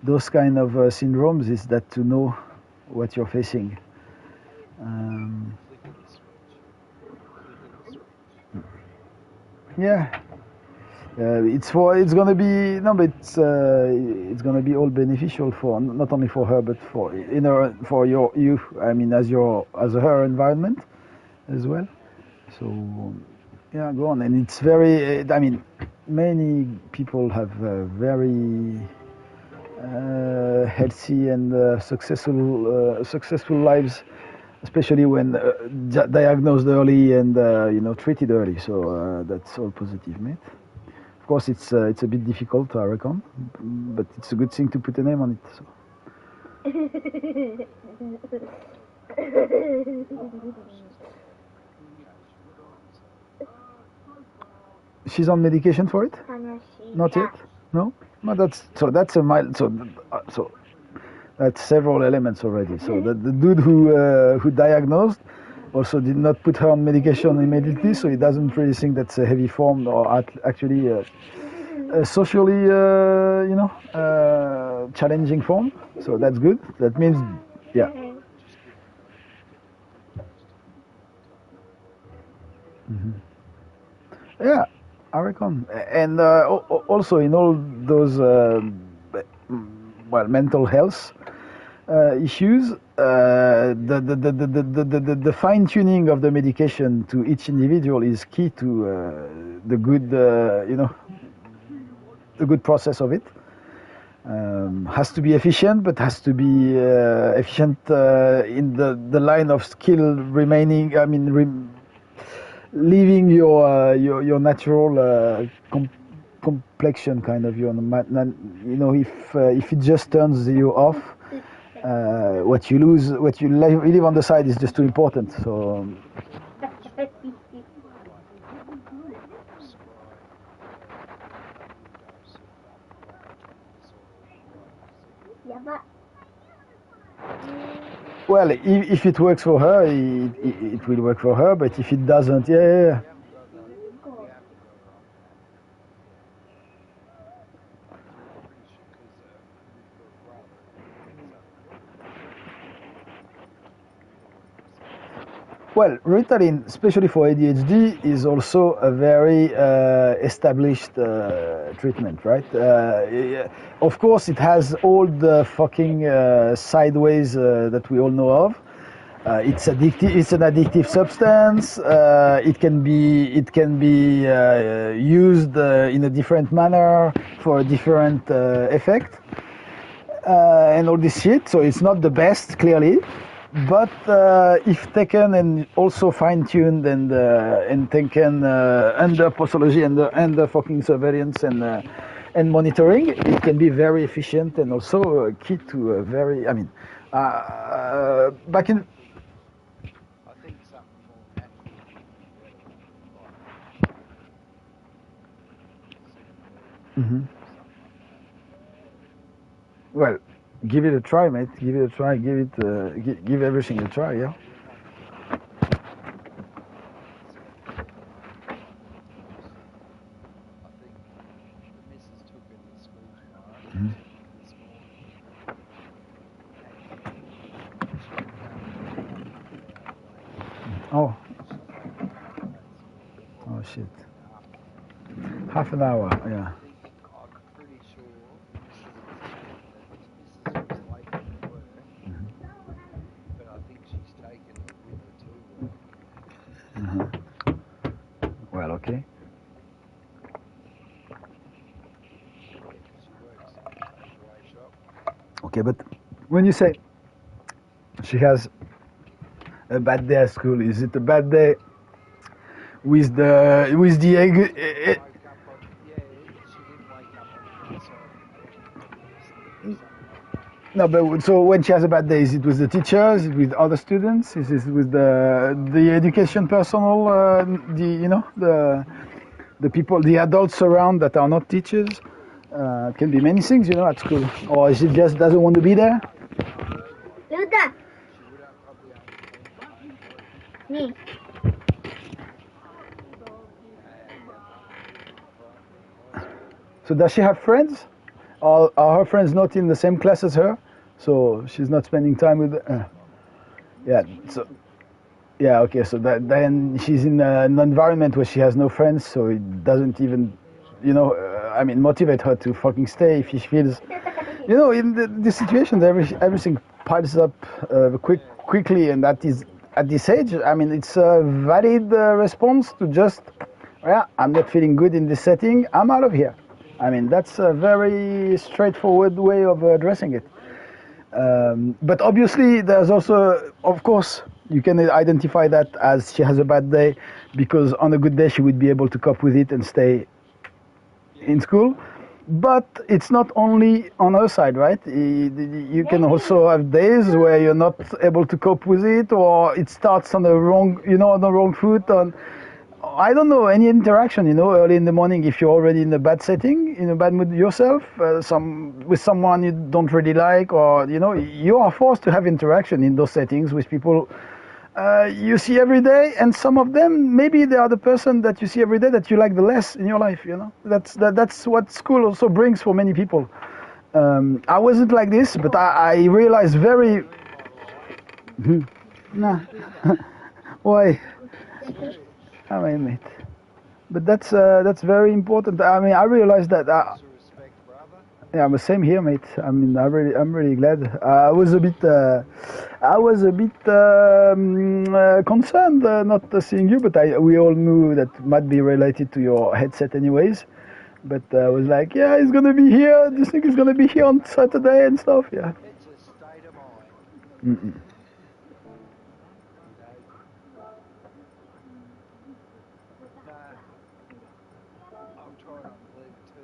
Speaker 1: those kind of syndromes is that to know what you're facing.
Speaker 3: Flick of the switch. Flick of the switch.
Speaker 1: Yeah. It's gonna be it's gonna be all beneficial for not only for her but for you. As her environment as well. So yeah, go on. And it's very. Many people have very healthy and successful lives, especially when diagnosed early and treated early. So that's all positive, mate. Of course, it's a bit difficult, I reckon, but it's a good thing to put a name on it. So. She's on medication for it? Not yet. No. No, that's a mild. So that's several elements already. So the dude who diagnosed also did not put her on medication immediately, so he doesn't really think that's a heavy form or actually socially, challenging form. So that's good. That means, yeah.
Speaker 3: Just give them a dose to calm them down.
Speaker 1: Yeah, I reckon. And also in all those, mental health issues, the fine tuning of the medication to each individual is key to the good, the good process of it. Has to be efficient, but has to be efficient in the line of skill remaining. Leaving your natural complexion kind of you on the mat. You know, if it just turns you off, what you lose, what you leave on the side is just too important. So. Well, if it works for her, it will work for her. But if it doesn't, yeah. Well, Ritalin, especially for ADHD, is also a very established treatment, right? Of course, it has all the fucking sideways that we all know of. It's addictive. It's an addictive substance. It can be used in a different manner for a different effect, and all this shit. So it's not the best, clearly. But if taken and also fine-tuned and taken under posology and under fucking surveillance and monitoring, it can be very efficient and also key to a very. I mean, back in.
Speaker 3: I think something more natural would be better.
Speaker 1: Mm-hmm.
Speaker 3: Something like that.
Speaker 1: Well, give it a try, mate. Give it a try. Give everything a try, yeah.
Speaker 3: I think the missus took her to school tomorrow.
Speaker 1: Mm-hmm.
Speaker 3: She took her this morning, and she had to go and pick her up half an hour late.
Speaker 1: Oh.
Speaker 3: She's only a year away at school.
Speaker 1: Oh shit.
Speaker 3: Half an hour.
Speaker 1: Half an hour, yeah.
Speaker 3: I'm pretty sure the missus has told her that the missus was late from work, but I think she's taken her with her to work.
Speaker 1: Mm-hmm. Well, okay.
Speaker 3: Yeah, because she works in a takeaway shop.
Speaker 1: Okay, but when you say she has a bad day at school, is it a bad day with the egg?
Speaker 3: She didn't wake up on the right side of the bed, obviously, or something like that.
Speaker 1: No, but so when she has a bad day, is it with the teachers? Is it with other students? Is it with the education personnel? The people, the adults around that are not teachers? It can be many things, you know, at school. Or she just doesn't want to be there?
Speaker 2: Luda.
Speaker 3: She would have probably only been at home work.
Speaker 2: Me.
Speaker 3: Primary and high school.
Speaker 1: So does she have friends? Are her friends not in the same class as her? So she's not spending time with. Yeah. So. Yeah. Okay. So then she's in an environment where she has no friends, so it doesn't even, motivate her to fucking stay if she feels. In this situation, everything piles up quickly, and that is at this age. I mean, it's a valid response to just, yeah, I'm not feeling good in this setting. I'm out of here. I mean, that's a very straightforward way of addressing it. But obviously, there's also, of course, you can identify that as she has a bad day, because on a good day she would be able to cope with it and stay in school. But it's not only on her side, right? You can also have days where you're not able to cope with it, or it starts on the wrong foot. I don't know, any interaction, early in the morning, if you're already in a bad setting, in a bad mood yourself, with someone you don't really like, or, you are forced to have interaction in those settings with people you see every day, and some of them, maybe they are the person that you see every day that you like the less in your life, That's what school also brings for many people. I wasn't like this, but I realized very... Nah. Why? I mean, mate. But that's very important. I mean, I realized that.
Speaker 3: Respect, brother.
Speaker 1: Yeah, the same here, mate. I mean, I'm really glad. I was a bit concerned not seeing you, but we all knew that might be related to your headset, anyways. But I was like, yeah, he's gonna be here. This thing is gonna be here on Saturday and stuff. Yeah.
Speaker 3: It's a state of mind.
Speaker 1: Mm-mm.
Speaker 3: Nah, I've tried unbelieving too.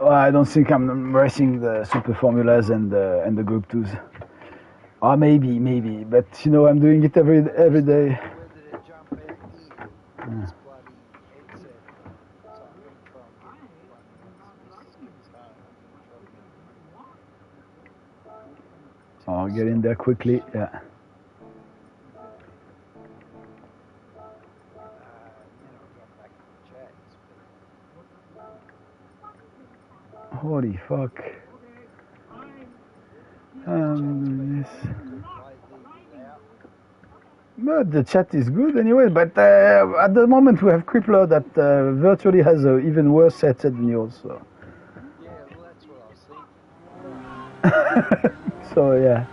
Speaker 1: I don't think I'm racing the super formulas and the group 2s. Or maybe, but you know, I'm doing it every day.
Speaker 3: Whether to jump out in this bloody headset. So I'm going to try and get one once the missus gets home. I'm going to try to get it.
Speaker 1: I'll get in there quickly, yeah.
Speaker 3: And then I'll drop back in the chats.
Speaker 1: Holy fuck. Yes. But the chat is good anyway, but at the moment we have Crippler that virtually has an even worse headset than yours. So.
Speaker 3: Yeah, well that's what I was thinking.
Speaker 1: So yeah.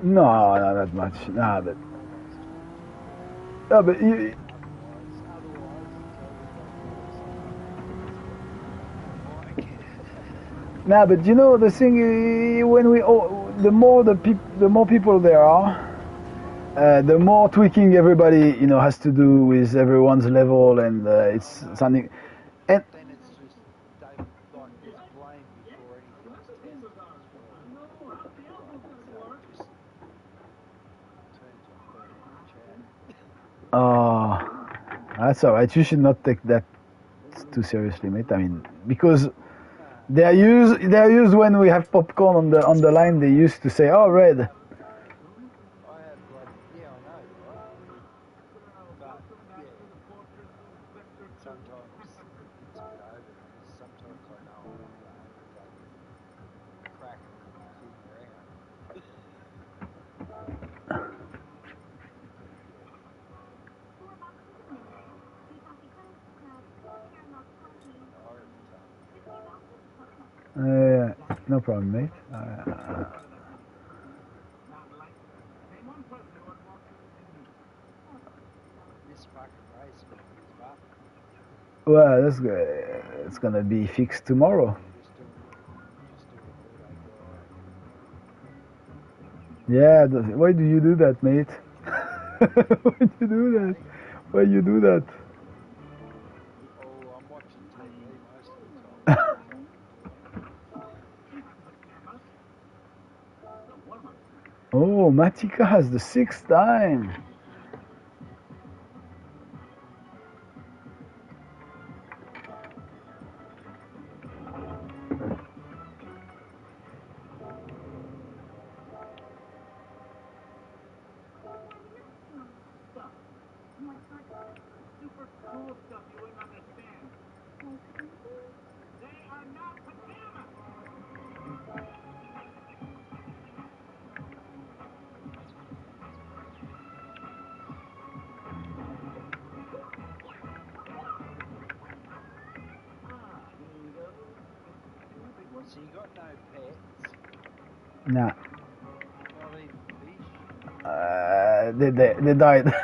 Speaker 1: No, not that much. No, but you. Nah, but you know the thing, when the more people there are, the more tweaking everybody has to do with everyone's level, and it's something. And
Speaker 3: then it's just like there's blame before anything's tested as well. So it just turns off the chat.
Speaker 1: That's alright. You should not take that too seriously, mate. I mean, because they're used when we have popcorn on the line. They used to say, "Oh, red."
Speaker 3: I know, right? But yeah, sometimes it's a bit over because sometimes I know I'm not going to bloody crack the thing around.
Speaker 1: No problem, mate.
Speaker 3: This fucking race is fun.
Speaker 1: Well, that's good. It's gonna be fixed tomorrow.
Speaker 3: Just doing
Speaker 1: Yeah. Why do you do that, mate? Why do you do that? Why you do that?
Speaker 3: Oh, I'm watching TV most of the time.
Speaker 1: Oh, Matika has the 6th time.
Speaker 3: So you got no pets?
Speaker 1: Nah.
Speaker 3: Not even fish?
Speaker 1: They died.
Speaker 3: I got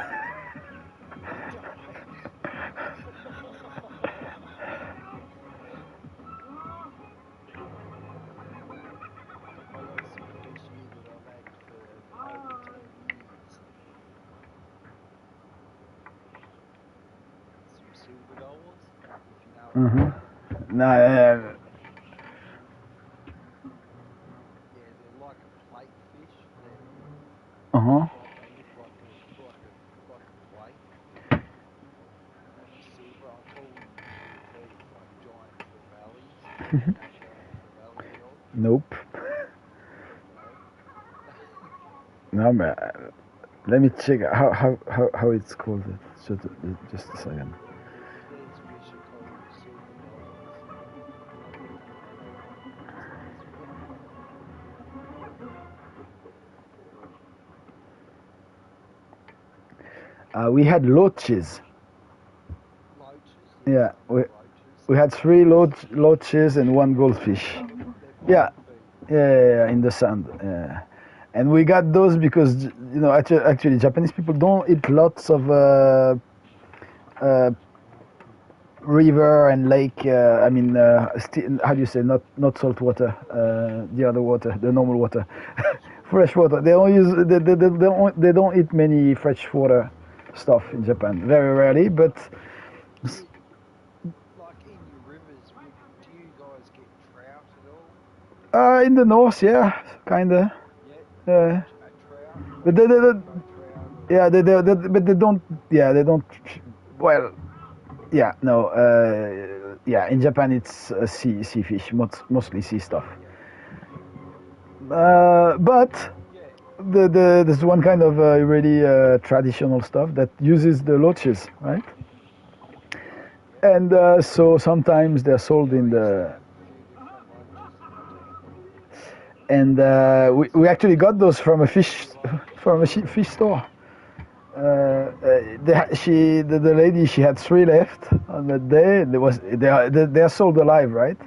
Speaker 3: some fish here that I've had for over 10 years. Some silver dollars, if you know what I mean.
Speaker 1: Nah.
Speaker 3: Yeah, they're like a plate fish. They look like a plate. And they're silver. I call them these like giant trevallies. You know giant trevally at all?
Speaker 1: Nope.
Speaker 3: No?
Speaker 1: No, man. Let me check how it's called. Just a second.
Speaker 3: These fish are called silver dollars.
Speaker 1: We had loaches.
Speaker 3: Loaches?
Speaker 1: Yeah, we had 3 loaches and 1 goldfish. Yeah, in the sand. Yeah. And we got those because, you know, actually Japanese people don't eat lots of river and lake. I mean, how do you say? Not salt water. The other water, the normal water, fresh water. They don't use. They don't eat many freshwater stuff in Japan. Very rarely, but.
Speaker 3: Like in your rivers, do you guys get trout at all?
Speaker 1: In the north, yeah, kinda.
Speaker 3: Yeah. Trout.
Speaker 1: But
Speaker 3: Trout.
Speaker 1: yeah, but they don't. Yeah, they don't. Well, yeah, no. Yeah, in Japan it's sea fish, mostly sea stuff. But there's one kind of really traditional stuff that uses the loaches, right? And so sometimes they're sold in the. And we actually got those from a fish store. The lady, she had 3 left on that day. They're sold alive, right?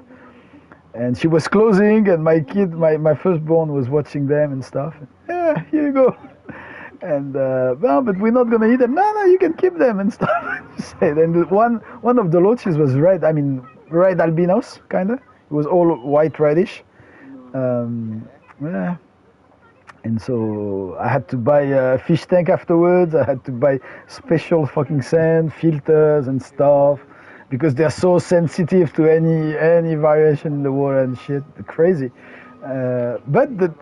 Speaker 1: And she was closing, and my kid, my firstborn, was watching them and stuff. Yeah, here you go. And well, but we're not gonna eat them. No, you can keep them and stuff. And one of the loaches was red. I mean, red albinos, kinda. It was all white reddish. Yeah. And so I had to buy a fish tank afterwards. I had to buy special fucking sand filters and stuff because they're so sensitive to any variation in the water and shit. Crazy. But but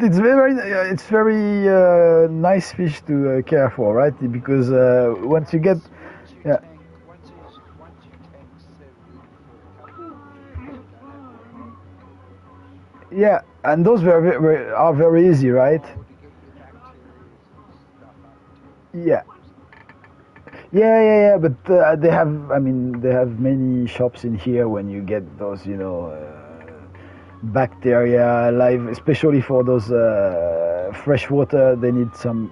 Speaker 1: it's very nice fish to care for, right? Because once you get yeah, and those are very easy, right? Yeah. But they have many shops in here when you get those, you know, bacteria alive, especially for those fresh water. They need some.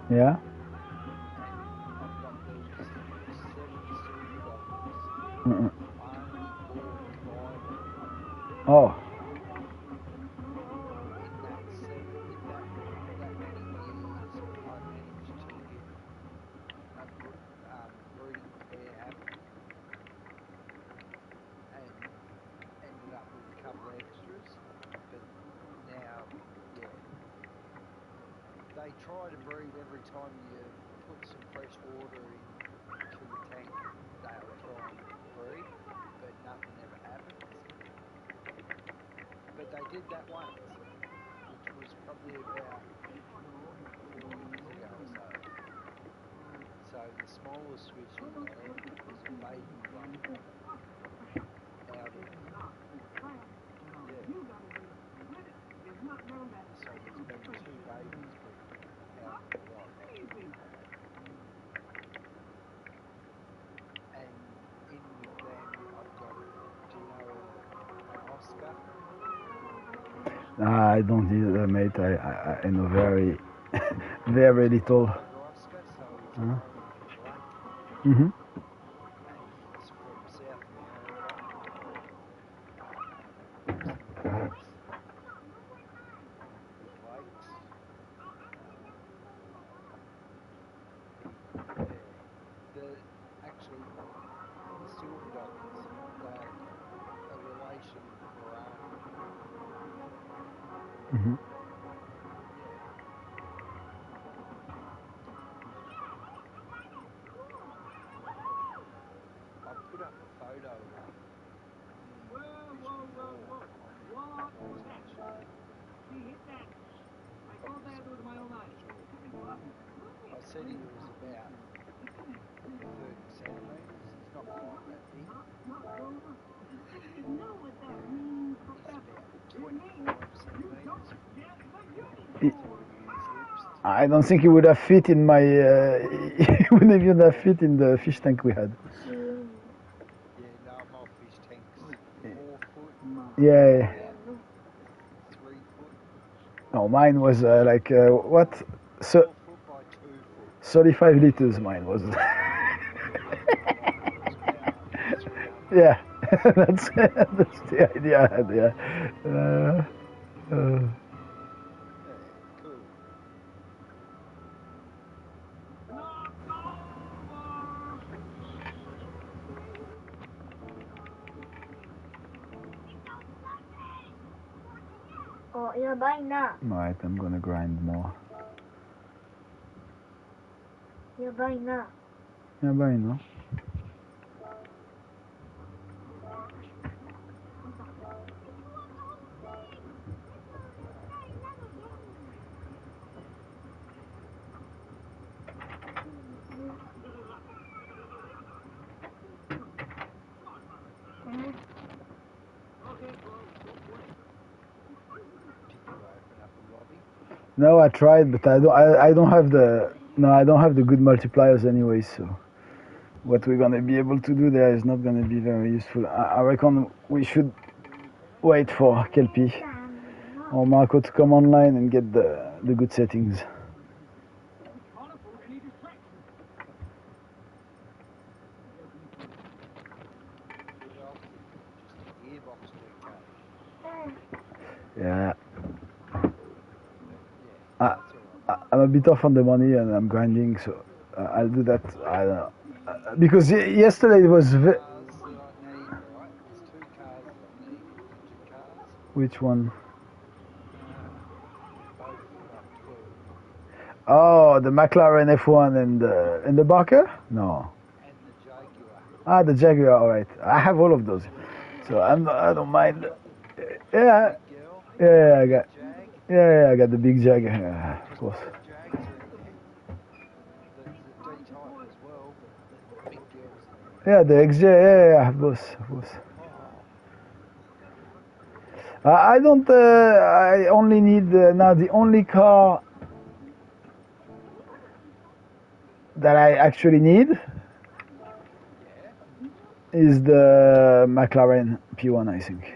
Speaker 1: Yeah. Mm-mm. Oh.
Speaker 3: They try to breed every time you put some fresh water into the tank. They'll try and breed, but nothing ever happens. But they did that once, which was probably about 4 years ago or so. So the smallest fish in there was a baby one out of So there's been 2 babies put out of the lot. And in with them, I've got, do you know an Oscar?
Speaker 1: I don't either, mate. I know very, very little.
Speaker 3: Oscar, so he's only black.
Speaker 1: Mm-hmm.
Speaker 3: And he's from South America. Big lakes. Actually, the silver dollars, they're a relation of piranha.
Speaker 1: Mm-hmm.
Speaker 3: I put up a photo of the fish before on search. I said he was about 30 centimetres. He's not quite that big. He's about 25 centimetres.
Speaker 1: I don't think it would have fit in my. It wouldn't even have fit in the fish tank we had.
Speaker 3: Yeah, no, my fish tank's 4 foot.
Speaker 1: Yeah.
Speaker 3: 3 foot.
Speaker 1: No, mine was like what? So 35 liters mine was.
Speaker 3: Horsepower, 300.
Speaker 1: Yeah, that's the idea I had. Yeah.
Speaker 3: Yeah, cool.
Speaker 2: Oh, やばいな。
Speaker 1: Right, I'm gonna grind more.
Speaker 2: やばいな。
Speaker 1: Yeah, but you know.
Speaker 3: Did you open up a lobby?
Speaker 1: No, I tried, but I don't have the I don't have the good multipliers anyway. So what we're gonna be able to do there is not gonna be very useful. I reckon we should wait for Kelpie or Marco to come online and get the good settings.
Speaker 3: Well, just a gearbox to a cage.
Speaker 1: Yeah,
Speaker 3: Yeah, that's all right.
Speaker 1: I'm a bit off on the money and I'm grinding, so I'll do that. I don't know because yesterday it was.
Speaker 3: Cars that I need, right? There's two cars that I need, engine cars.
Speaker 1: Which one?
Speaker 3: Both like 12.
Speaker 1: Oh, the McLaren F1 and the Barker? No.
Speaker 3: And the Jaguar.
Speaker 1: Ah, the Jaguar. All right. I have all of those, so I don't mind. Yeah,
Speaker 3: Big girl.
Speaker 1: yeah, I got.
Speaker 3: Jag.
Speaker 1: Yeah, I got the big Jag. Yeah, of course.
Speaker 3: The Jags are in there. The D-type as well, but the big girls in there.
Speaker 1: Yeah, the XJ. Yeah, I have those. Of course.
Speaker 3: Oh,
Speaker 1: I don't. I only need now the only car that I actually need
Speaker 3: yeah.
Speaker 1: is the McLaren P1, I think.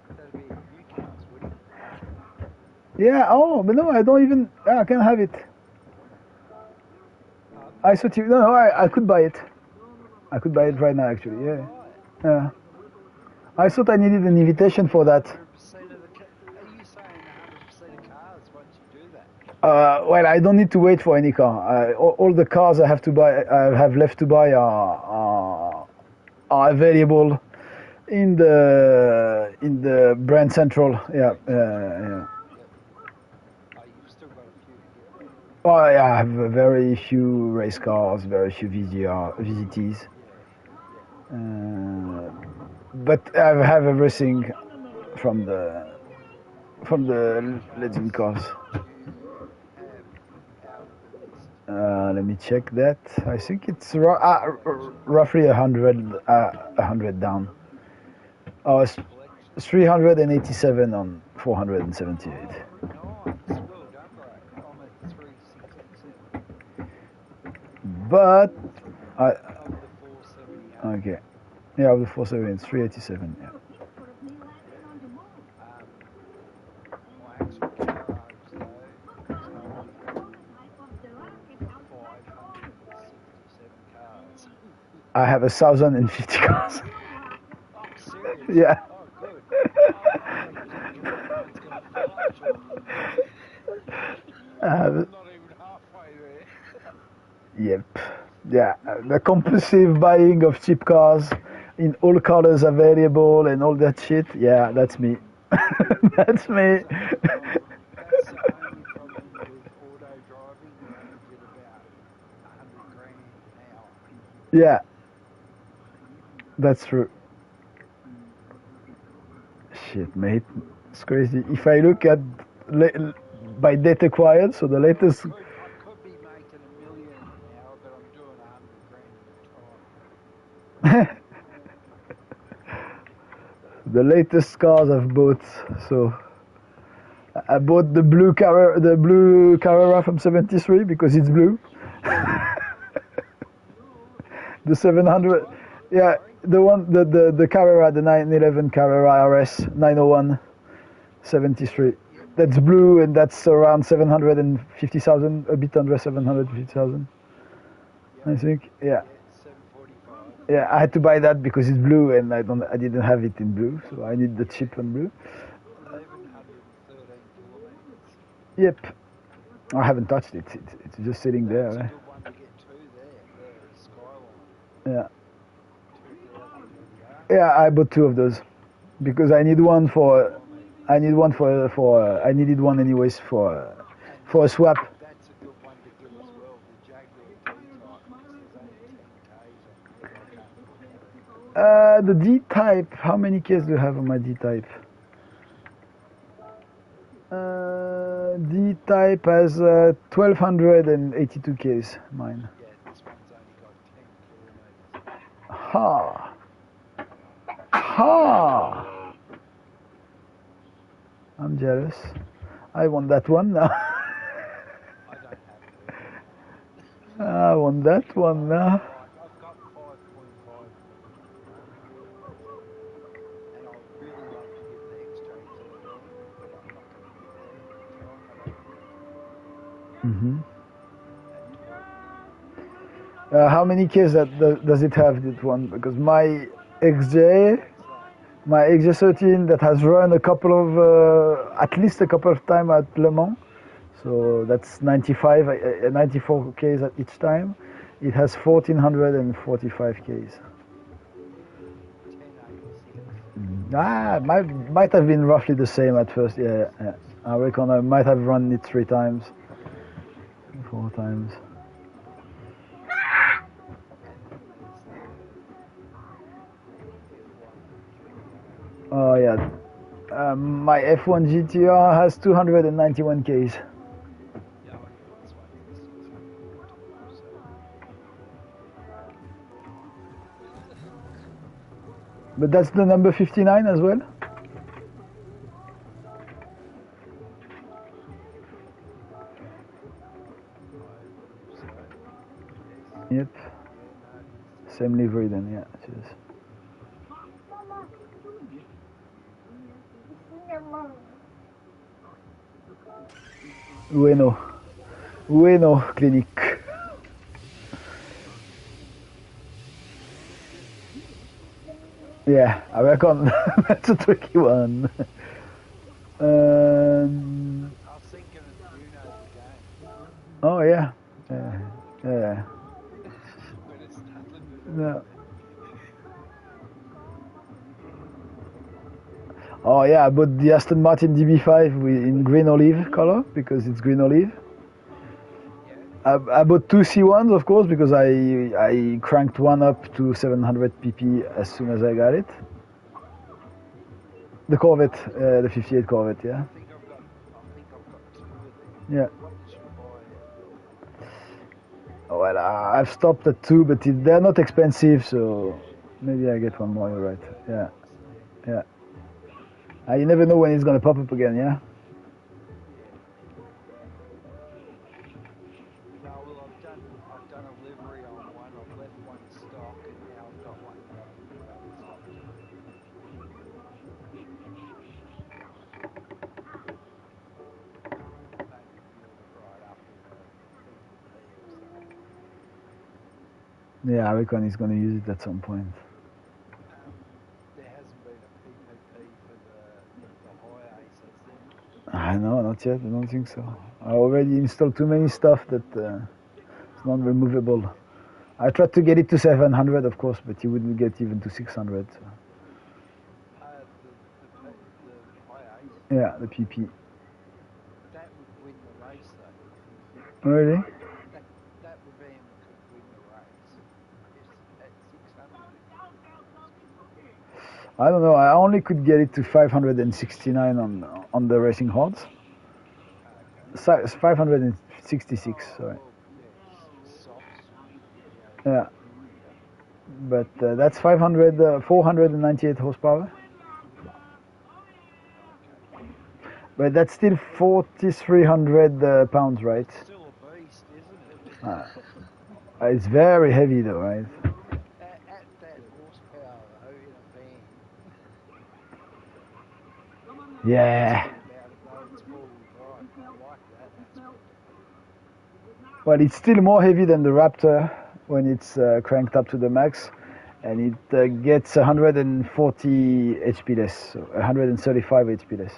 Speaker 3: That'd be new cars, wouldn't it?
Speaker 1: Yeah. Oh, but no, I don't even. I can have it. I thought you. No, I could buy it. I could buy it right now, actually. Yeah. Yeah. I thought I needed an invitation for that.
Speaker 3: 100% of the are you saying 100% of cars once you do that?
Speaker 1: Well, I don't need to wait for any car. All the cars I have to buy, I have left to buy, are available in the brand central. Yeah. Yeah.
Speaker 3: Oh, you've still got a few to get there.
Speaker 1: Oh, yeah, I have very few race cars, very few VTs. But I have everything from the legend cars. Let me check that. I think it's roughly 100 down. Oh, it's 387 on 478.
Speaker 3: Nice, well done, bro. I'm at 367.
Speaker 1: But
Speaker 3: Of the 478.
Speaker 1: okay, yeah, of the 470, it's 387. Yeah.
Speaker 3: My actual garage though is only 567 cars.
Speaker 1: I have 1,050 cars.
Speaker 3: Oh, serious?
Speaker 1: Yeah.
Speaker 3: Oh, good. Oh, mine's gonna fly shortly. I'm not even halfway there.
Speaker 1: Yep. Yeah, the compulsive buying of cheap cars in all colors available and all that shit. Yeah, that's me. That's me.
Speaker 3: That's the only problem with auto driving. You only get about 100 grand an hour.
Speaker 1: Yeah, that's true. Shit, mate, it's crazy. If I look at by date acquired, so the latest.
Speaker 3: I could be making $1 million an hour, but I'm doing 100 grand at a time.
Speaker 1: The latest cars I've bought. So I bought the blue Carrera from '73 because it's blue. The 700, yeah, the Carrera, the 911 Carrera RS 901 73. That's blue and that's around 750,000, a bit under 750,000, I think. Yeah.
Speaker 3: 745.
Speaker 1: Yeah, I had to buy that because it's blue and I didn't have it in blue, so I need the cheap one blue.
Speaker 3: 1113 kilometres.
Speaker 1: Yep. I haven't touched it. It's just sitting there.
Speaker 3: That's a
Speaker 1: Right?
Speaker 3: good one to get two there, the Skyline.
Speaker 1: Yeah.
Speaker 3: 2038.
Speaker 1: Yeah, I bought two of those because I need one for. I need one for. I needed one anyways for a swap.
Speaker 3: That's a good one to get as well, the Jaguar D-Type, because there's only 10 Ks on it, but I can't remember.
Speaker 1: The D-Type. How many Ks do you have on my D-Type? D-Type has 1282 Ks. Mine.
Speaker 3: Yeah, this one's only got 10 kilometres.
Speaker 1: Ha. Ha. I'm jealous. I want that one now.
Speaker 3: I don't have it.
Speaker 1: I want that one now.
Speaker 3: I've got 5.5, and I really love to get the extremes on there, but I'm not going to get
Speaker 1: Mm-hmm.
Speaker 3: there.
Speaker 1: How many Ks does it have, that one? Because my XJ13 that has run a couple of, at least a couple of times at Le Mans, so that's 94 Ks at each time. It has 1445 Ks.
Speaker 3: 1086.
Speaker 1: Might have been roughly the same at first. Yeah. I reckon I might have run it 3 times, 4 times. Oh yeah, my F1 GTR has 291 Ks. But that's the number 59 as well? Yep. Same livery then, yeah. Cheers. Ueno Clinic. Yeah, I reckon that's a tricky one.
Speaker 3: I was thinking of the game.
Speaker 1: Oh yeah.
Speaker 3: But it's nothing.
Speaker 1: No. Oh yeah, I bought the Aston Martin DB5 in green olive color because it's green olive. I bought 2 C1s, of course, because I cranked one up to 700 pp as soon as I got it. The Corvette, the 58 Corvette, yeah.
Speaker 3: I think I've got 2 of them.
Speaker 1: Yeah.
Speaker 3: What did you buy?
Speaker 1: Well, I've stopped at 2, but they're not expensive, so maybe I get one more. You're right. Yeah. You never know when it's gonna pop up again, yeah.
Speaker 3: I've done a livery on one. I've left one stock, and now I've got one.
Speaker 1: Yeah, I reckon he's gonna use it at some point.
Speaker 3: There hasn't been a PPP for the high ace, has there?
Speaker 1: I know, not yet. I don't think so. I already installed too many stuff that it's not removable. I tried to get it to 700, of course, but you wouldn't get even to 600. So.
Speaker 3: The high ace.
Speaker 1: Yeah, the PP.
Speaker 3: That would win the race, though.
Speaker 1: Really?
Speaker 3: That Ram could win the race. At 600.
Speaker 1: I don't know. I only could get it to 569 on the racing hordes. 566, sorry. Yeah. But that's 498 horsepower. But that's still 4,300 pounds, right?
Speaker 3: Still a beast, isn't it?
Speaker 1: It's very heavy though, right?
Speaker 3: At that horsepower,
Speaker 1: Yeah.
Speaker 3: About it though, it's four-wheel drive. I like that aspect of it.
Speaker 1: Well, it's still more heavy than the Raptor when it's cranked up to the max, and it gets 140 HP less, so 135 HP less.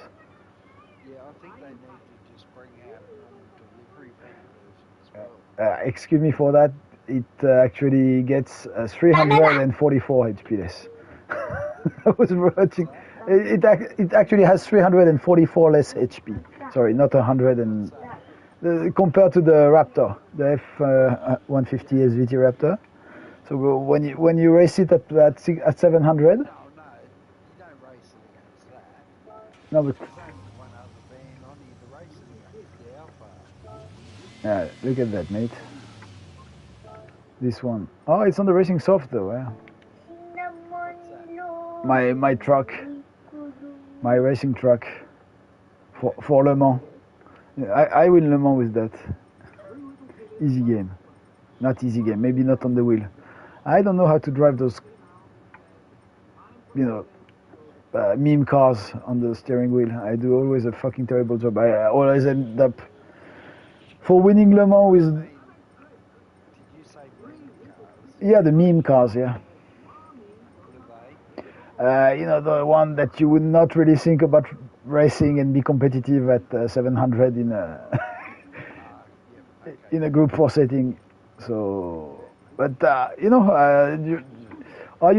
Speaker 3: Yeah, I think they need to just bring out a normal delivery van version as well.
Speaker 1: Excuse me for that. It actually gets 344 HP less. I was watching. It actually has 344 less HP. Sorry, not 100 and compared to the Raptor, the F150 SVT Raptor. So when you race it at 700,
Speaker 3: No, you don't race it against that.
Speaker 1: no, but
Speaker 3: There's only one other van on here to race it against, the Alpha.
Speaker 1: yeah, look at that, mate. This one. Oh, it's on the racing soft though. Yeah. My truck, my racing truck for Le Mans. I win Le Mans with that. Easy game. Not easy game. Maybe not on the wheel. I don't know how to drive those, meme cars on the steering wheel. I do always a fucking terrible job. I always end up for winning Le Mans with.
Speaker 3: Did you say meme cars?
Speaker 1: Yeah, the meme cars. Yeah.
Speaker 3: What are they?
Speaker 1: The one that you would not really think about racing and be competitive at 700 in a
Speaker 3: Okay.
Speaker 1: in a Group 4 setting. So, but are you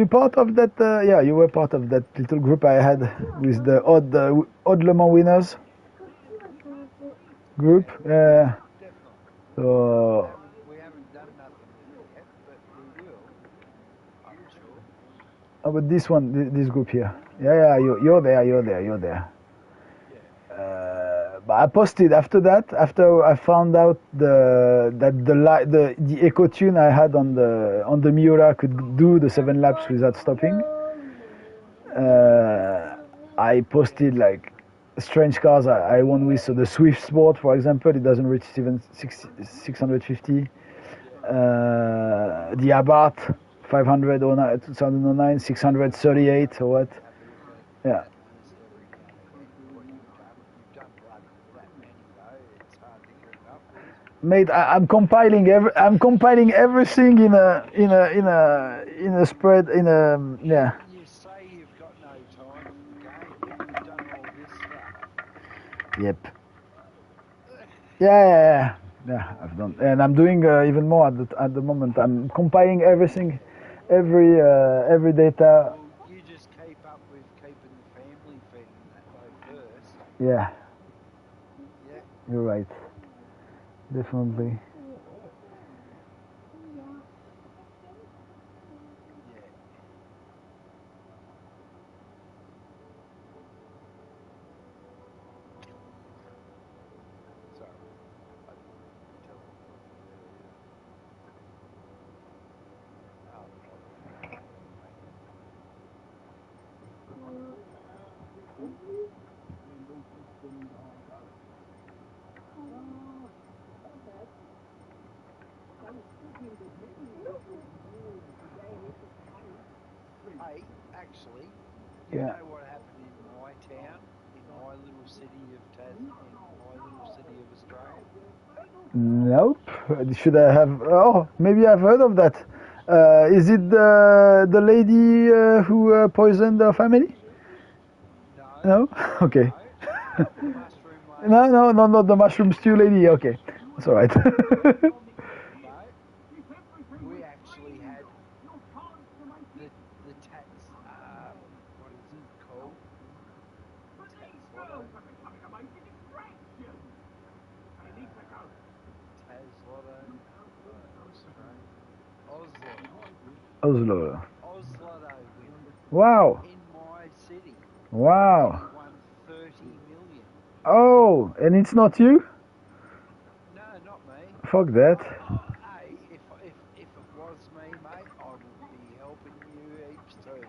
Speaker 1: part of that? Yeah, you were part of that little group I had with the odd Le Mans winners group.
Speaker 3: Definitely.
Speaker 1: So,
Speaker 3: We haven't done nothing yet, but we will. I'm sure.
Speaker 1: how about this one, this group here? Yeah, you're there. But I posted after that. After I found out that the Eco Tune I had on the Miura could do the 7 laps without stopping. I posted like strange cars I won with. So the Swift Sport, for example, it doesn't reach even 650. The Abarth 500 2009 638 or what? Yeah. Mate, I'm compiling everything in a spread yeah.
Speaker 3: You say you've got no time for the game, but you've done all this stuff.
Speaker 1: Yep. Yeah. I've done, and I'm doing even more at the moment. I'm compiling everything, every data.
Speaker 3: You just keep up with keeping the family fed and that though first.
Speaker 1: Yeah,
Speaker 3: Yeah.
Speaker 1: you're right. Definitely.
Speaker 3: Yeah. Sorry. I didn't tell them what to do either. Hey, actually, you
Speaker 1: Yeah.
Speaker 3: know what happened in my town, in my little city of in my little city of Australia?
Speaker 1: Nope. Should I have? Oh, maybe I've heard of that. Is it the lady who poisoned her family?
Speaker 3: No.
Speaker 1: No. Okay.
Speaker 3: No, not the mushroom lady.
Speaker 1: No, not the mushroom stew lady. Okay, that's all right.
Speaker 3: No. We actually had the Tats, what is it called? Tats Lotto? Tas Lotto?
Speaker 1: Oslo.
Speaker 3: Oslotto win
Speaker 1: Wow.
Speaker 3: in my city.
Speaker 1: Wow.
Speaker 3: He won 30 million.
Speaker 1: Oh, and it's not you?
Speaker 3: No, not me.
Speaker 1: Fuck that.
Speaker 3: Hey, if it was me, mate, I would be helping you heaps too.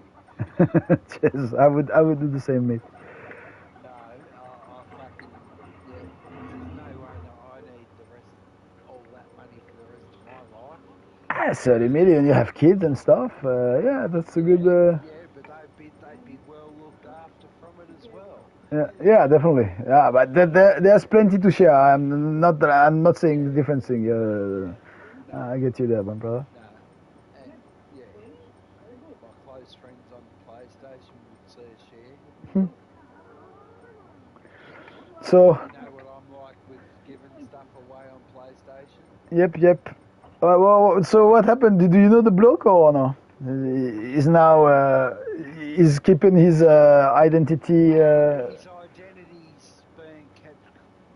Speaker 1: Cheers. I would do the same, mate.
Speaker 3: No, I fucking yeah. There's no way that I need all that money for the rest of my life.
Speaker 1: 30 million. You have kids and stuff. Yeah, that's a good.
Speaker 3: Yeah, but they'd be well looked laughter from it as well.
Speaker 1: Yeah, definitely. Yeah, but there's plenty to share. I'm not saying different thing. I get you there, my brother.
Speaker 3: No, and yeah, my close friends on PlayStation would see us share.
Speaker 1: So,
Speaker 3: You know what I'm like with giving stuff away on PlayStation?
Speaker 1: yep. Well, so what happened? Do you know the bloke or no? He's now he's keeping his identity.
Speaker 3: His identity's being kept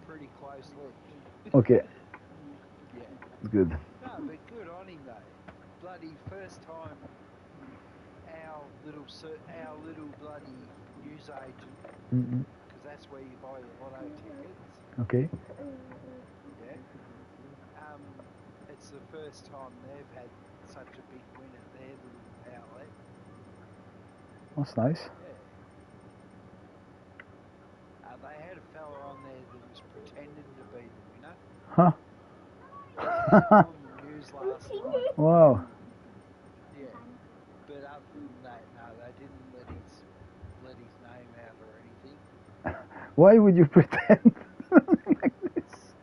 Speaker 3: pretty close-lipped.
Speaker 1: Okay,
Speaker 3: Yeah.
Speaker 1: good.
Speaker 3: No, but good on him though. Bloody first time our little bloody news agent,
Speaker 1: Mm-mm.
Speaker 3: because that's where you buy your lotto tickets.
Speaker 1: Okay,
Speaker 3: Yeah. It's the first time they've had such a big win at their little outlet.
Speaker 1: that's nice.
Speaker 3: Yeah. They had a fella on there that was pretending to be the winner.
Speaker 1: Huh?
Speaker 3: Yeah, on the news last night.
Speaker 1: Wow.
Speaker 3: Yeah. But other than that, no, they didn't let his name out or anything.
Speaker 1: Why would you pretend like this?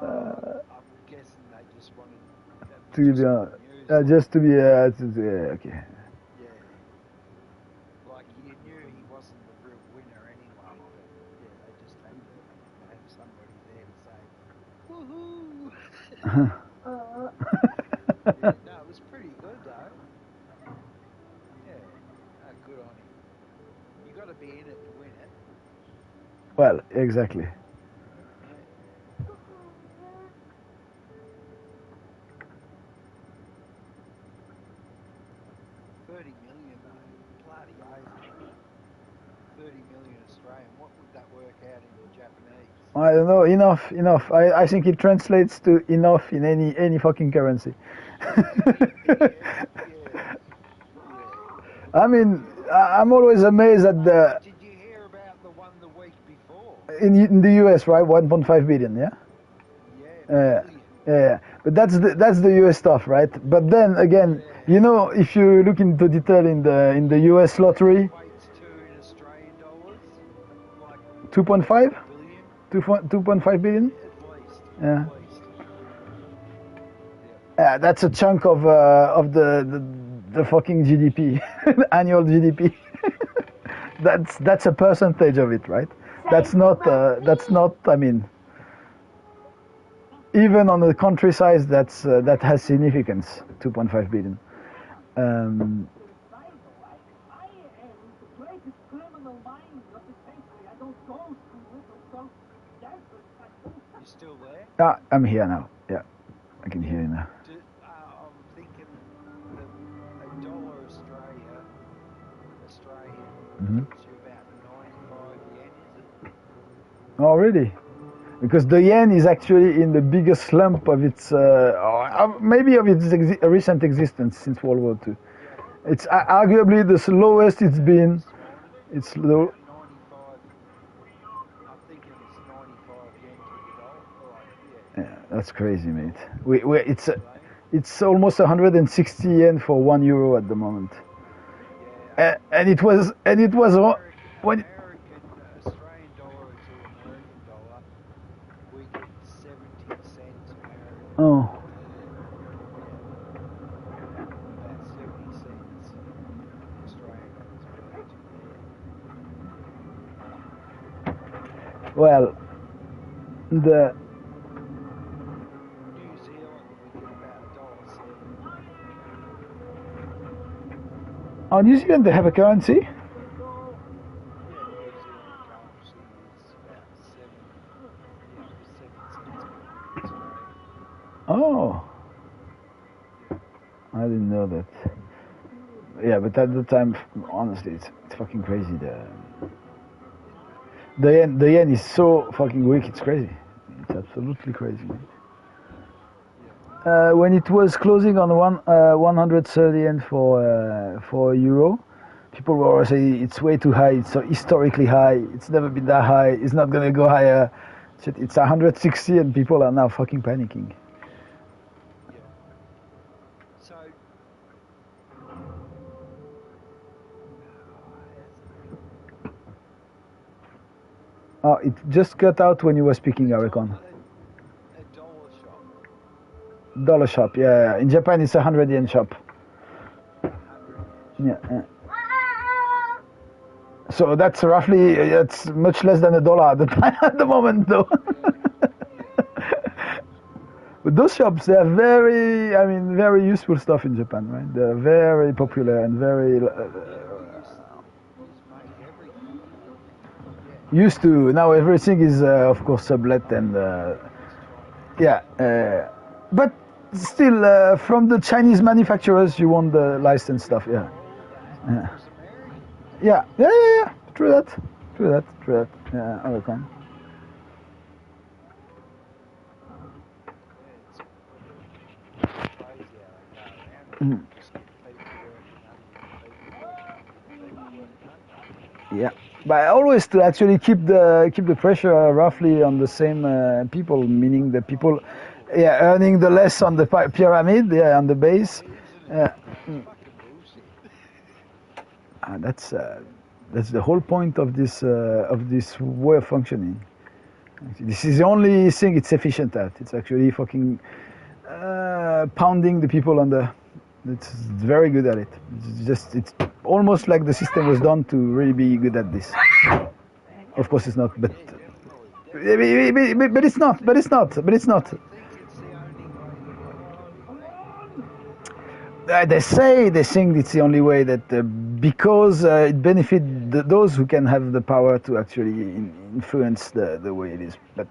Speaker 3: I'm guessing they just wanted
Speaker 1: To be
Speaker 3: just
Speaker 1: honest,
Speaker 3: news.
Speaker 1: just to be okay.
Speaker 3: Yeah. Like you knew he wasn't the real winner anyway, but yeah, they just had to have somebody there to say, woohoo! Yeah, no, it was pretty good though. Yeah, good on him. You got to be in it to win it.
Speaker 1: Well, exactly.
Speaker 3: Yeah. 30 million though, bloody oath. 30 million Australian. What would that work out into Japanese?
Speaker 1: I don't know. Enough. I think it translates to enough in any fucking currency.
Speaker 3: Yeah.
Speaker 1: I mean, I'm always amazed at the
Speaker 3: Did you hear about the one the week before?
Speaker 1: in the US, right? 1.5 billion, yeah.
Speaker 3: Yeah, billion.
Speaker 1: Yeah, but that's the US stuff, right? But then again, you know, if you look into detail in the US lottery,
Speaker 3: Equates to in Australian dollars, like
Speaker 1: 2.5,
Speaker 3: billion,
Speaker 1: 2.5 billion.
Speaker 3: at least.
Speaker 1: Yeah.
Speaker 3: At least.
Speaker 1: Yeah, that's a chunk of the fucking GDP, annual GDP. That's a percentage of it, right? That's not. I mean, even on the countryside, that has significance. 2.5 billion.
Speaker 3: You still there?
Speaker 1: I'm here now. Yeah, I can hear you now.
Speaker 3: I'm thinking that a dollar Australian gives you about 95 yen, is it?
Speaker 1: Oh, really? Because the yen is actually in the biggest slump of its, maybe of its recent existence since World War II.
Speaker 3: Yeah.
Speaker 1: It's arguably the lowest it's been. It's low.
Speaker 3: 95. I'm thinking it's 95 yen to the dollar.
Speaker 1: Yeah, that's crazy, mate. It's almost 160 yen for €1 at the moment.
Speaker 3: Yeah.
Speaker 1: And it was when.
Speaker 3: American Australian dollar to American dollar, we get 70 cents American.
Speaker 1: Oh.
Speaker 3: Yeah. About 70 cents Australian compared to there.
Speaker 1: Well, the
Speaker 3: New Zealand, we get about $1.07.
Speaker 1: New Zealand they have a currency.
Speaker 3: Yeah, New Zealand currency is about 7 cents Australian.
Speaker 1: Oh, I didn't know that. Yeah, but at the time, honestly, it's fucking crazy. The yen is so fucking weak. It's crazy. It's absolutely crazy. When it was closing on 130 yen for a euro, people were always saying it's way too high. It's so historically high. It's never been that high. It's not gonna go higher. It's 160, and people are now fucking panicking.
Speaker 3: Yeah. So,
Speaker 1: Oh, it just cut out when you were speaking, I reckon.
Speaker 3: A dollar shop.
Speaker 1: Dollar shop, yeah. In Japan, it's 100 yen shop.
Speaker 3: 100 yen.
Speaker 1: Yeah. So that's roughly, it's much less than $1 at the time, at the moment, though. But those shops, they are very, I mean, very useful stuff in Japan, right? They're very popular and very
Speaker 3: Used to make everything.
Speaker 1: used to. Now everything is, of course, sublet and, yeah. But still, from the Chinese manufacturers, you want the licensed stuff, yeah. Yeah.
Speaker 3: Was American.
Speaker 1: Yeah. True that. Yeah, I reckon.
Speaker 3: It's crazy how they go around. Just get people working under them, people working under.
Speaker 1: Yeah, but always to actually keep the pressure roughly on the same people, meaning the people, yeah, earning the less on the pyramid, yeah, on the base. Yeah,
Speaker 3: Fucking bullshit.
Speaker 1: that's the whole point of this way of functioning. This is the only thing it's efficient at. It's actually fucking pounding the people on the. It's very good at it. It's almost like the system was done to really be good at this. Of course, it's not, but it's not.
Speaker 3: Think it's the only way.
Speaker 1: They think it's the only way that because it benefits those who can have the power to actually influence the way it is. But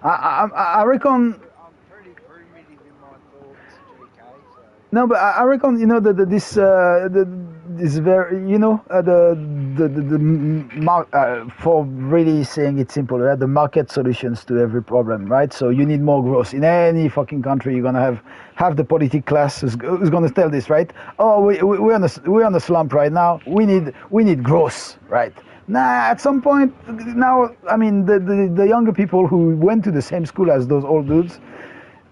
Speaker 1: I reckon.
Speaker 3: I'm pretty primitive in my thoughts, GK. So.
Speaker 1: No, but I reckon this very for really saying it simple, right? The market solutions to every problem, right? So you need more growth in any fucking country. You're gonna have the political class who's gonna tell this, right? Oh, we're on a slump right now. We need growth, right? Nah, at some point now, I mean the younger people who went to the same school as those old dudes.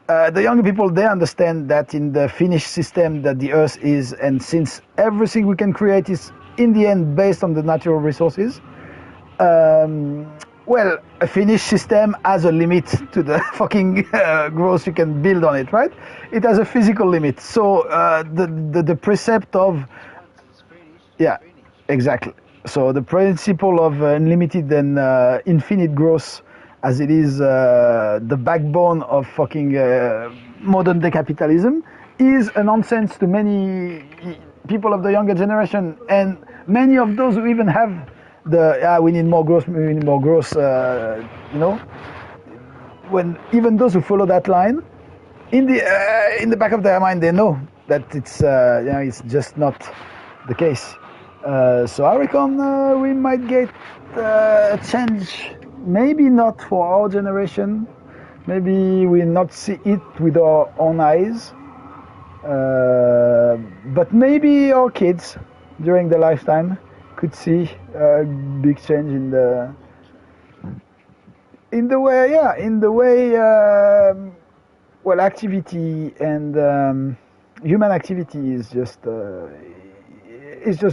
Speaker 1: The younger people, they understand that in the finished system that the Earth is, and since everything we can create is in the end based on the natural resources, well, a finished system has a limit to the fucking growth you can build on it, right? It has a physical limit. So the precept of,
Speaker 3: Once it's finished,
Speaker 1: yeah,
Speaker 3: it's finished.
Speaker 1: exactly. So the principle of unlimited and infinite growth, as it is the backbone of fucking modern day capitalism, is a nonsense to many people of the younger generation, and many of those who even have we need more growth, when even those who follow that line, in the back of their mind, they know that it's just not the case. So I reckon we might get a change. Maybe not for our generation. Maybe we'll not see it with our own eyes. But maybe our kids during their lifetime could see a big change in the way well, activity and human activity is just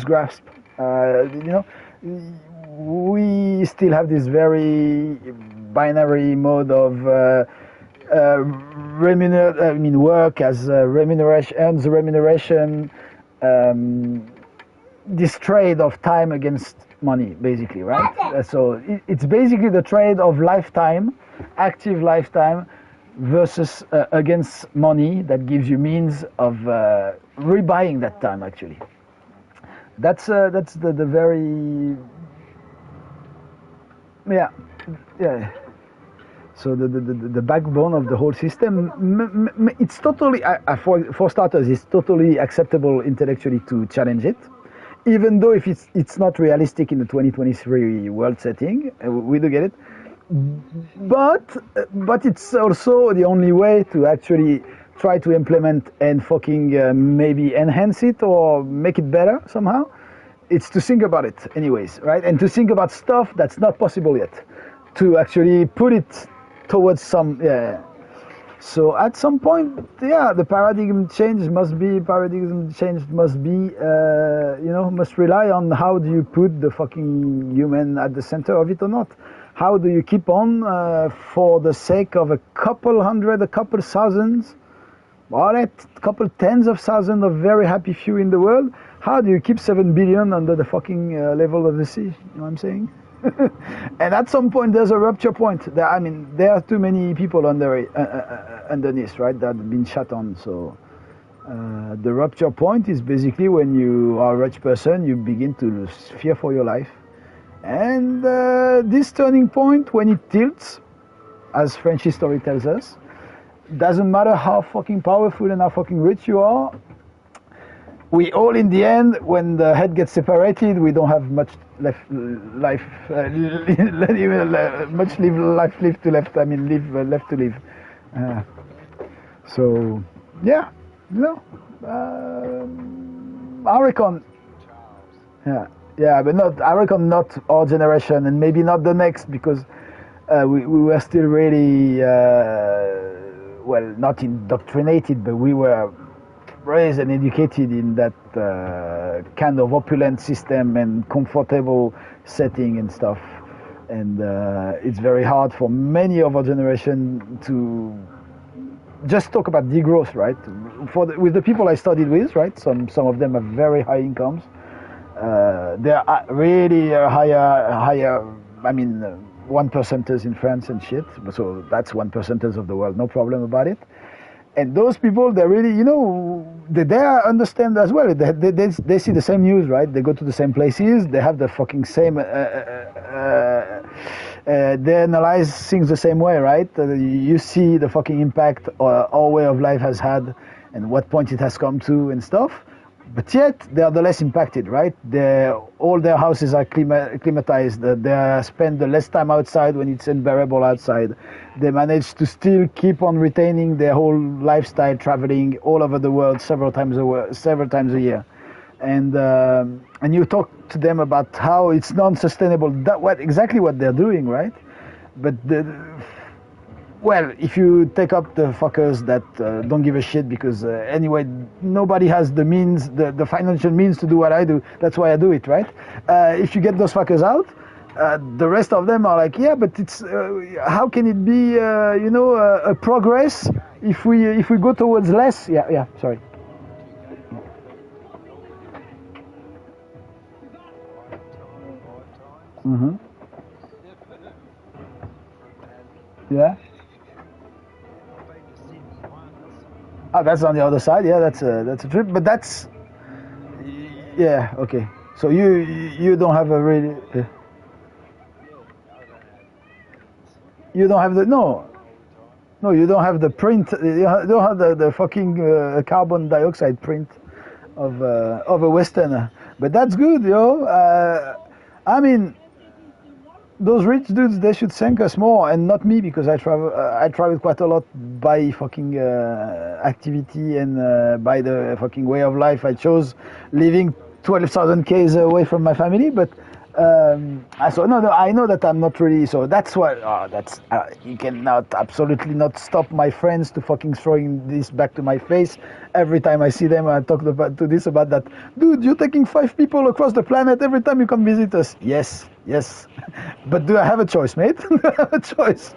Speaker 1: grasped. We still have this very binary mode of work as remuneration, earns remuneration, this trade of time against money, basically, right? So it's basically the trade of lifetime, active lifetime, versus against money that gives you means of rebuying that time, actually. That's the very yeah. So the backbone of the whole system, it's totally, for starters, it's totally acceptable intellectually to challenge it, even though if it's not realistic in the 2023 world setting, we do get it. But it's also the only way to actually try to implement and fucking maybe enhance it or make it better somehow. It's to think about it anyways, right? And to think about stuff that's not possible yet. To actually put it towards some, So at some point, yeah, the paradigm change must be must rely on how do you put the fucking human at the center of it or not. How do you keep on for the sake of a couple hundred, a couple thousands, or a couple tens of thousands of very happy few in the world? How do you keep 7 billion under the fucking level of the sea? You know what I'm saying? And at some point there's a rupture point. There are too many people underneath, right, that have been shut on. So the rupture point is basically when you are a rich person, you begin to lose fear for your life. And this turning point, when it tilts, as French history tells us, doesn't matter how fucking powerful and how fucking rich you are, we all in the end, when the head gets separated, we don't have much life left to live. So yeah, I reckon, but not, I reckon not our generation, and maybe not the next, because we were still really not indoctrinated, but we were raised and educated in that kind of opulent system and comfortable setting and stuff, and it's very hard for many of our generation to just talk about degrowth, right? With the people I studied with, right, some of them have very high incomes. They're really higher. I mean, 1%ers in France and shit. So that's 1%ers of the world, no problem about it. And those people, they're really, they understand as well. They see the same news, right? They go to the same places. They have the fucking same. They analyze things the same way, right? You see the fucking impact our way of life has had, and what point it has come to and stuff. But yet they are the less impacted, right? All their houses are climatized. They spend the less time outside when it's unbearable outside. They manage to still keep on retaining their whole lifestyle, traveling all over the world several times a year. And you talk to them about how it's non-sustainable. Exactly what they're doing, right? But if you take up the fuckers that don't give a shit, because anyway, nobody has the means, the financial means to do what I do. That's why I do it, right? If you get those fuckers out, the rest of them are like, yeah, but it's how can it be, a progress if we go towards less? Yeah. Sorry. Mm-hmm. Yeah. Oh, that's on the other side. Yeah, that's a trip. But that's, yeah, okay. So you don't have a really. You don't have no, you don't have the print. You don't have the fucking carbon dioxide print of a Westerner. But that's good, I mean, those rich dudes, they should thank us more, and not me, because I travel quite a lot by fucking activity and by the fucking way of life I chose, living 12,000 k's away from my family. But so no, I know that I'm not really. So that's why you cannot absolutely not stop my friends to fucking throwing this back to my face every time I see them. I talk about that. Dude, you're taking 5 people across the planet every time you come visit us. Yes. But do I have a choice, mate? Do I have a choice?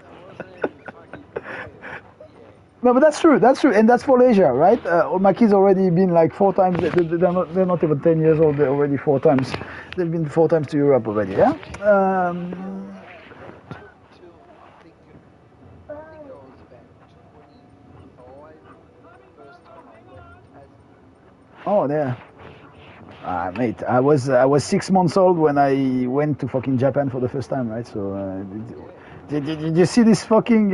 Speaker 1: No, but that's true, and that's for leisure, right? My kids already been like 4 times. They're not even 10 years old. They're already 4 times. They've been 4 times to Europe already. Yeah. Oh, there. Mate, I was 6 months old when I went to fucking Japan for the first time, right? So did you see this fucking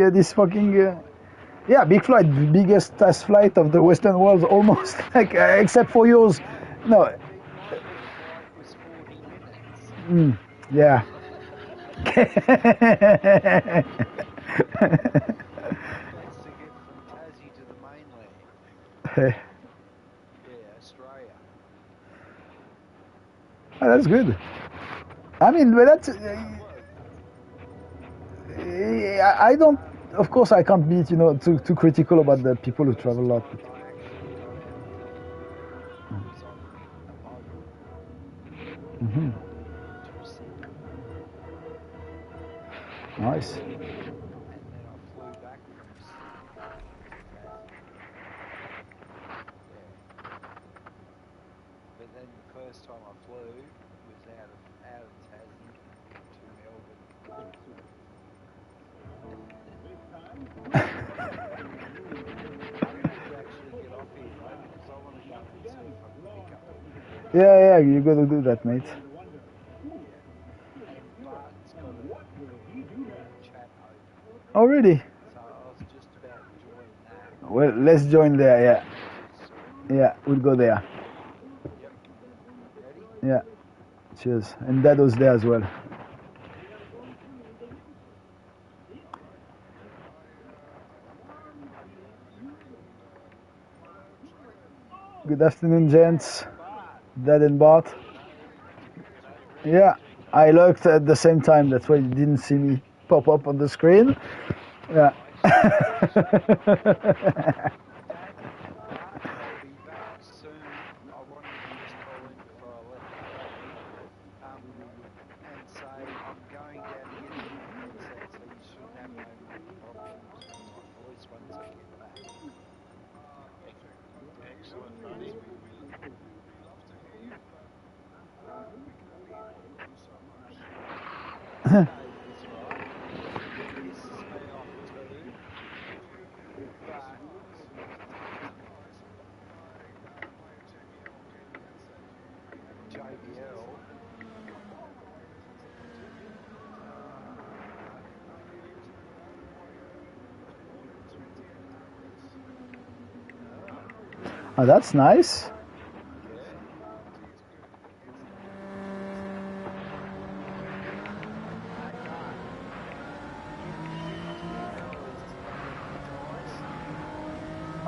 Speaker 1: yeah, big flight, biggest test flight of the Western world, almost, like except for yours. No. Yeah. Oh, that's good. I mean, but that's. I don't. of course, I can't be, too critical about the people who travel a lot.
Speaker 3: I actually got out of it. Was on a boat.
Speaker 1: Mm-hmm. Nice.
Speaker 3: And then I flew back from Tassie. Yeah. But then the first time I flew was out of Tassie to Melbourne, which was no good fun. When did you actually get off here, bro? Because I want to go and see if I can pick up a video.
Speaker 1: Yeah, you got to do that, mate.
Speaker 3: Yeah. And Barton's got a chat open.
Speaker 1: Oh, really?
Speaker 3: So I was just about to join that.
Speaker 1: Well, let's join there, yeah. Yeah, we'll go there.
Speaker 3: Yep. Ready?
Speaker 1: Yeah. Cheers. And Dado's there as well. Good afternoon, gents. Dad and Bart. Yeah, I looked at the same time. That's why you didn't see me pop up on the screen. Yeah.
Speaker 3: I'll be back soon. I wanted to just call in before I left and say I'm going down to get a new headset, so you should have no more interruptions from my voice once I get back.
Speaker 4: Excellent, buddy. We love to hear you, but we can only talk on so much.
Speaker 3: No, that's right. This has been off too, but
Speaker 4: As soon as it's got a nice JBL gaming headset, we have a look at this.
Speaker 3: JBL.
Speaker 4: It's like a JBL, it's like a video speaker, but it's transparent like this.
Speaker 3: Oh,
Speaker 1: Oh, that's nice.
Speaker 3: yeah.
Speaker 4: It's good. It's like
Speaker 3: Hey, Bart. JBL is Dyson.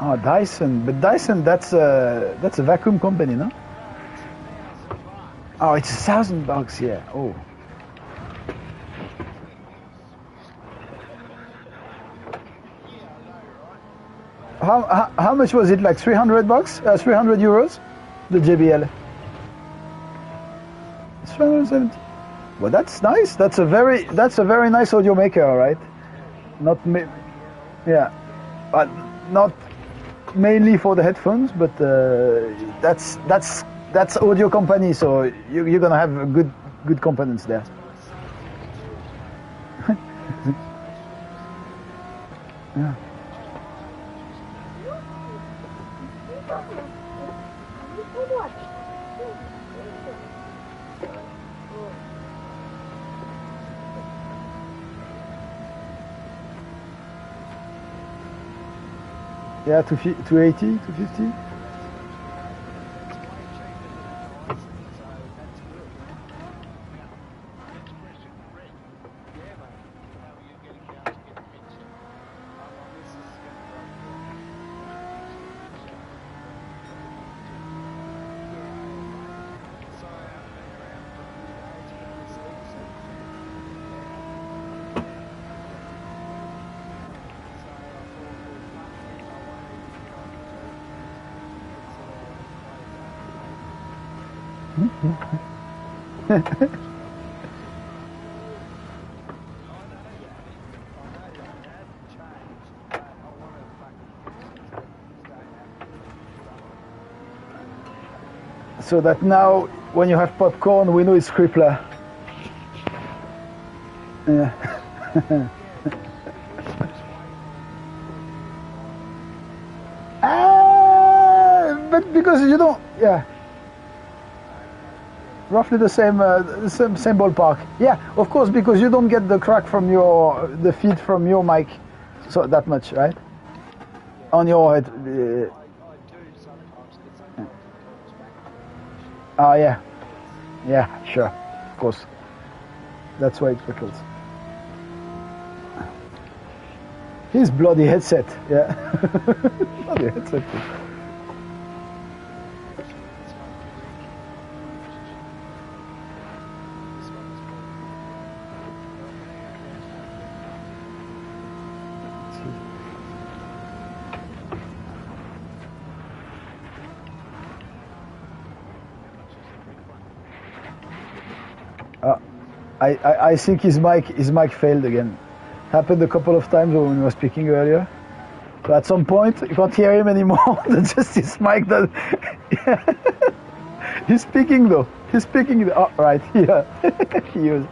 Speaker 1: Oh, Dyson. But Dyson, that's a vacuum company, no?
Speaker 3: No, it's $1,000.
Speaker 1: Oh, it's $1,000. Yeah. Oh.
Speaker 3: Yeah, I know, right?
Speaker 1: How much was it? Like $300? 300 euros? The JBL. 370. Well, that's nice. That's a very nice audio maker, all right? Not yeah, but not mainly for the headphones, but that's audio company, so you're gonna have good components there. Yeah. Yeah, 280, 250. So that now, when you have popcorn, we know it's Crippler. Yeah. But because you don't, yeah. Roughly the same ballpark. Yeah, of course, because you don't get the crack from the feed from your mic, so that much, right? On your head.
Speaker 3: I do sometimes, because sometimes it talks back to me.
Speaker 1: Oh yeah, yeah, sure, of course. That's why it trickles. His bloody headset, yeah. Bloody headset. I think his mic failed again. Happened a couple of times when we were speaking earlier. So at some point you can't hear him anymore. That's just his mic that he's speaking though. He's speaking. Oh, right here. He is.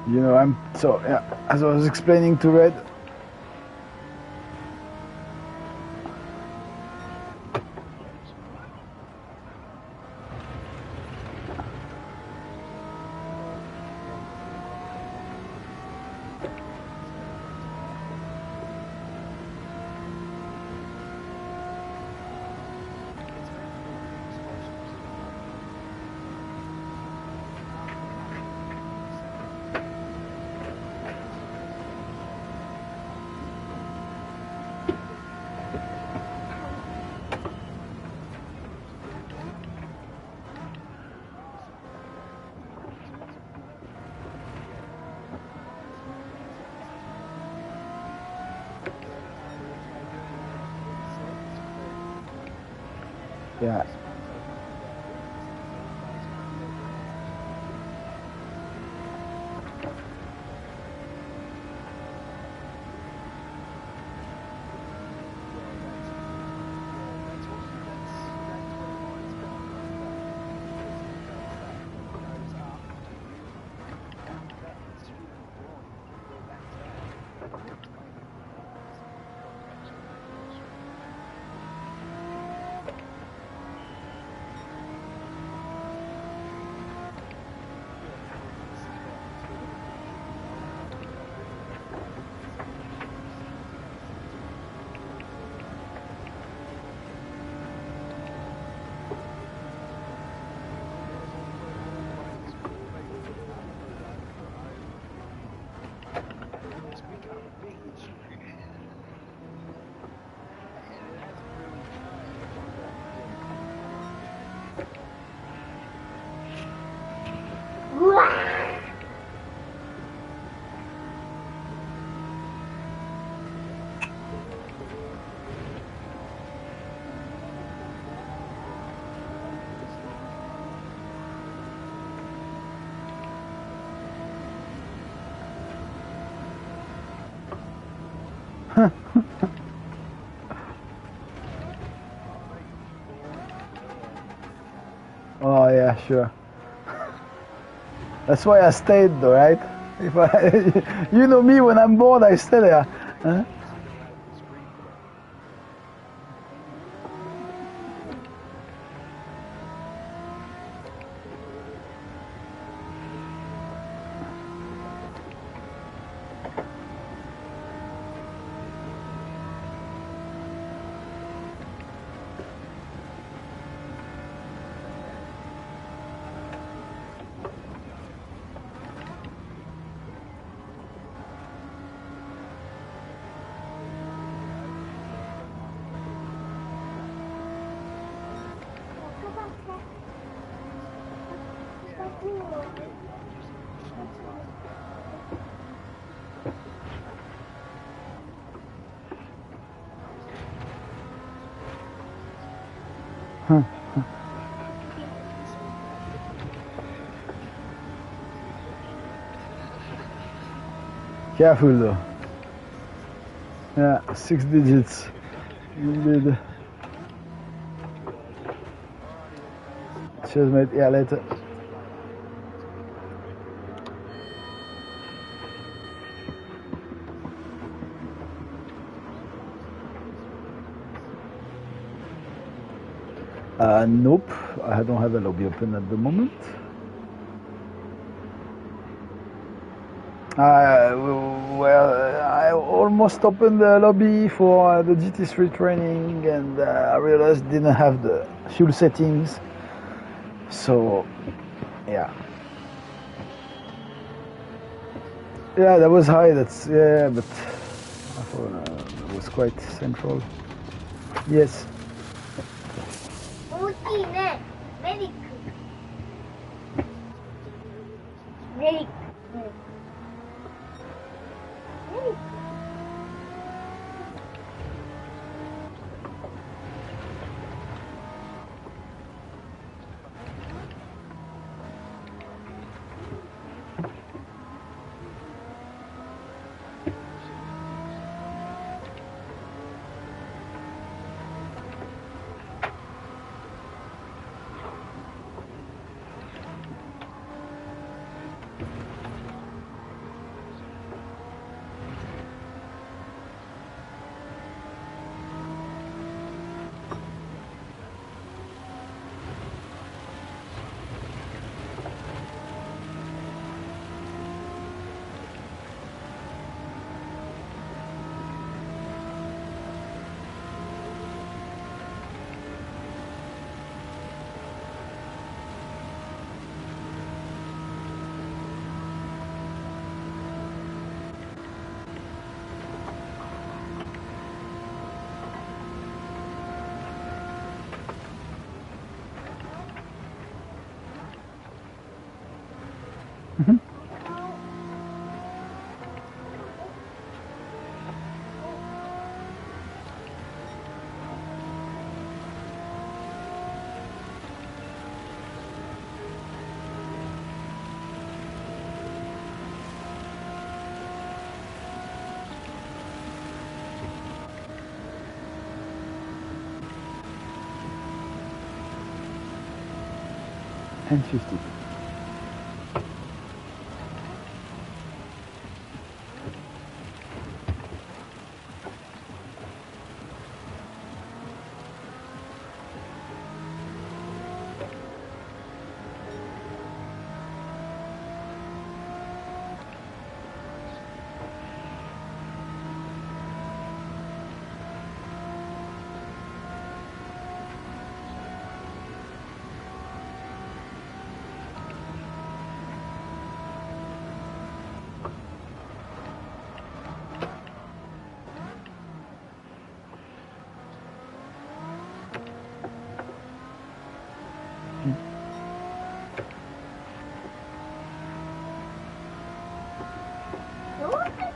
Speaker 1: You know, I'm so yeah. As I was explaining to Red. Yeah. Oh yeah, sure. That's why I stayed though, right? If I, you know me, when I'm bored, I stay there. Huh? Careful though. Yeah, 6 digits. Indeed. Cheers, mate. Yeah, later. Nope, I don't have a lobby open at the moment. Well, I almost opened the lobby for the GT3 training, and I realized didn't have the fuel settings. So, yeah. Yeah, that was high. That's yeah, but I thought it was quite central. Yes.
Speaker 2: 大きいね。メリック。メリック。メリック。
Speaker 1: And 50.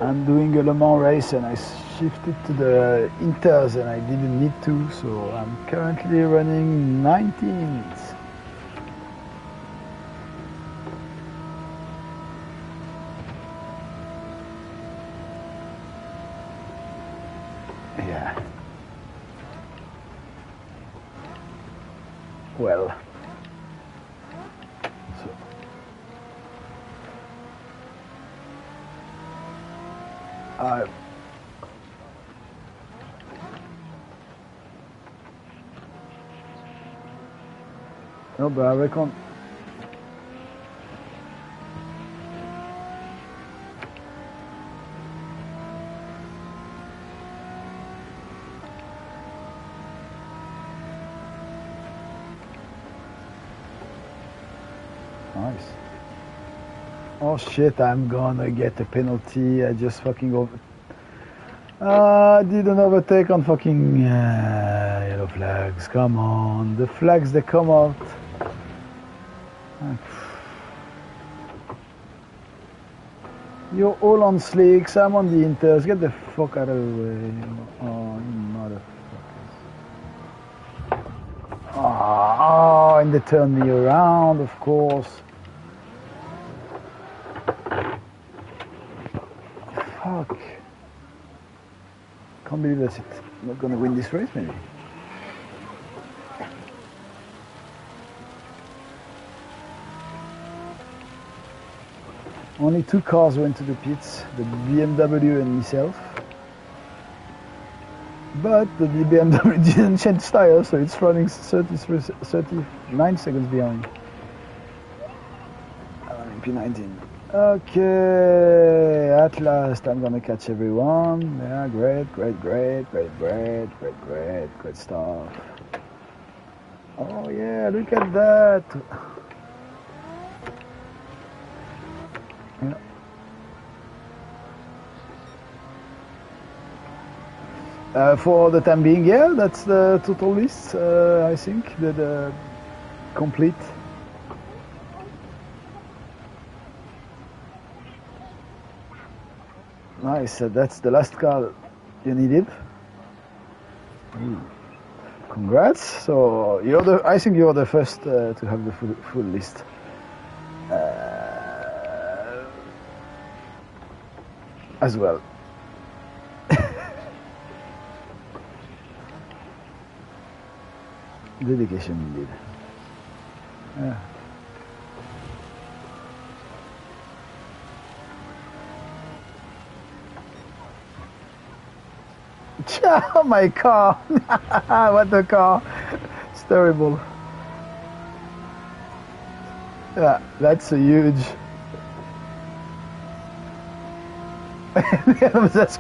Speaker 1: I'm doing a Le Mans race and I shifted to the Inters and I didn't need to, so I'm currently running 19s. Yeah. Well. No, but I reckon. Nice. Oh shit, I'm gonna get a penalty. I just fucking over. I did an overtake on fucking yellow flags. Come on, the flags they come out. You're all on slicks, I'm on the inters, get the fuck out of the way. Oh, you motherfuckers. Oh, and they turn me around, of course. Fuck. Can't believe that's it. I'm not gonna win this race, maybe. Only 2 cars went to the pits, the BMW and myself. But the BMW didn't change tires, so it's running 39 seconds behind. I'm in P19. Okay, at last I'm gonna catch everyone. Yeah, great stuff. Oh yeah, look at that. Yeah. For the time being, yeah, that's the total list, I think, the complete. Nice, that's the last car you needed. Ooh. Congrats, so I think you're the first to have the full list. As well. Dedication indeed. Yeah. Oh, my car! What a car! It's terrible. Yeah, that's a huge. That's.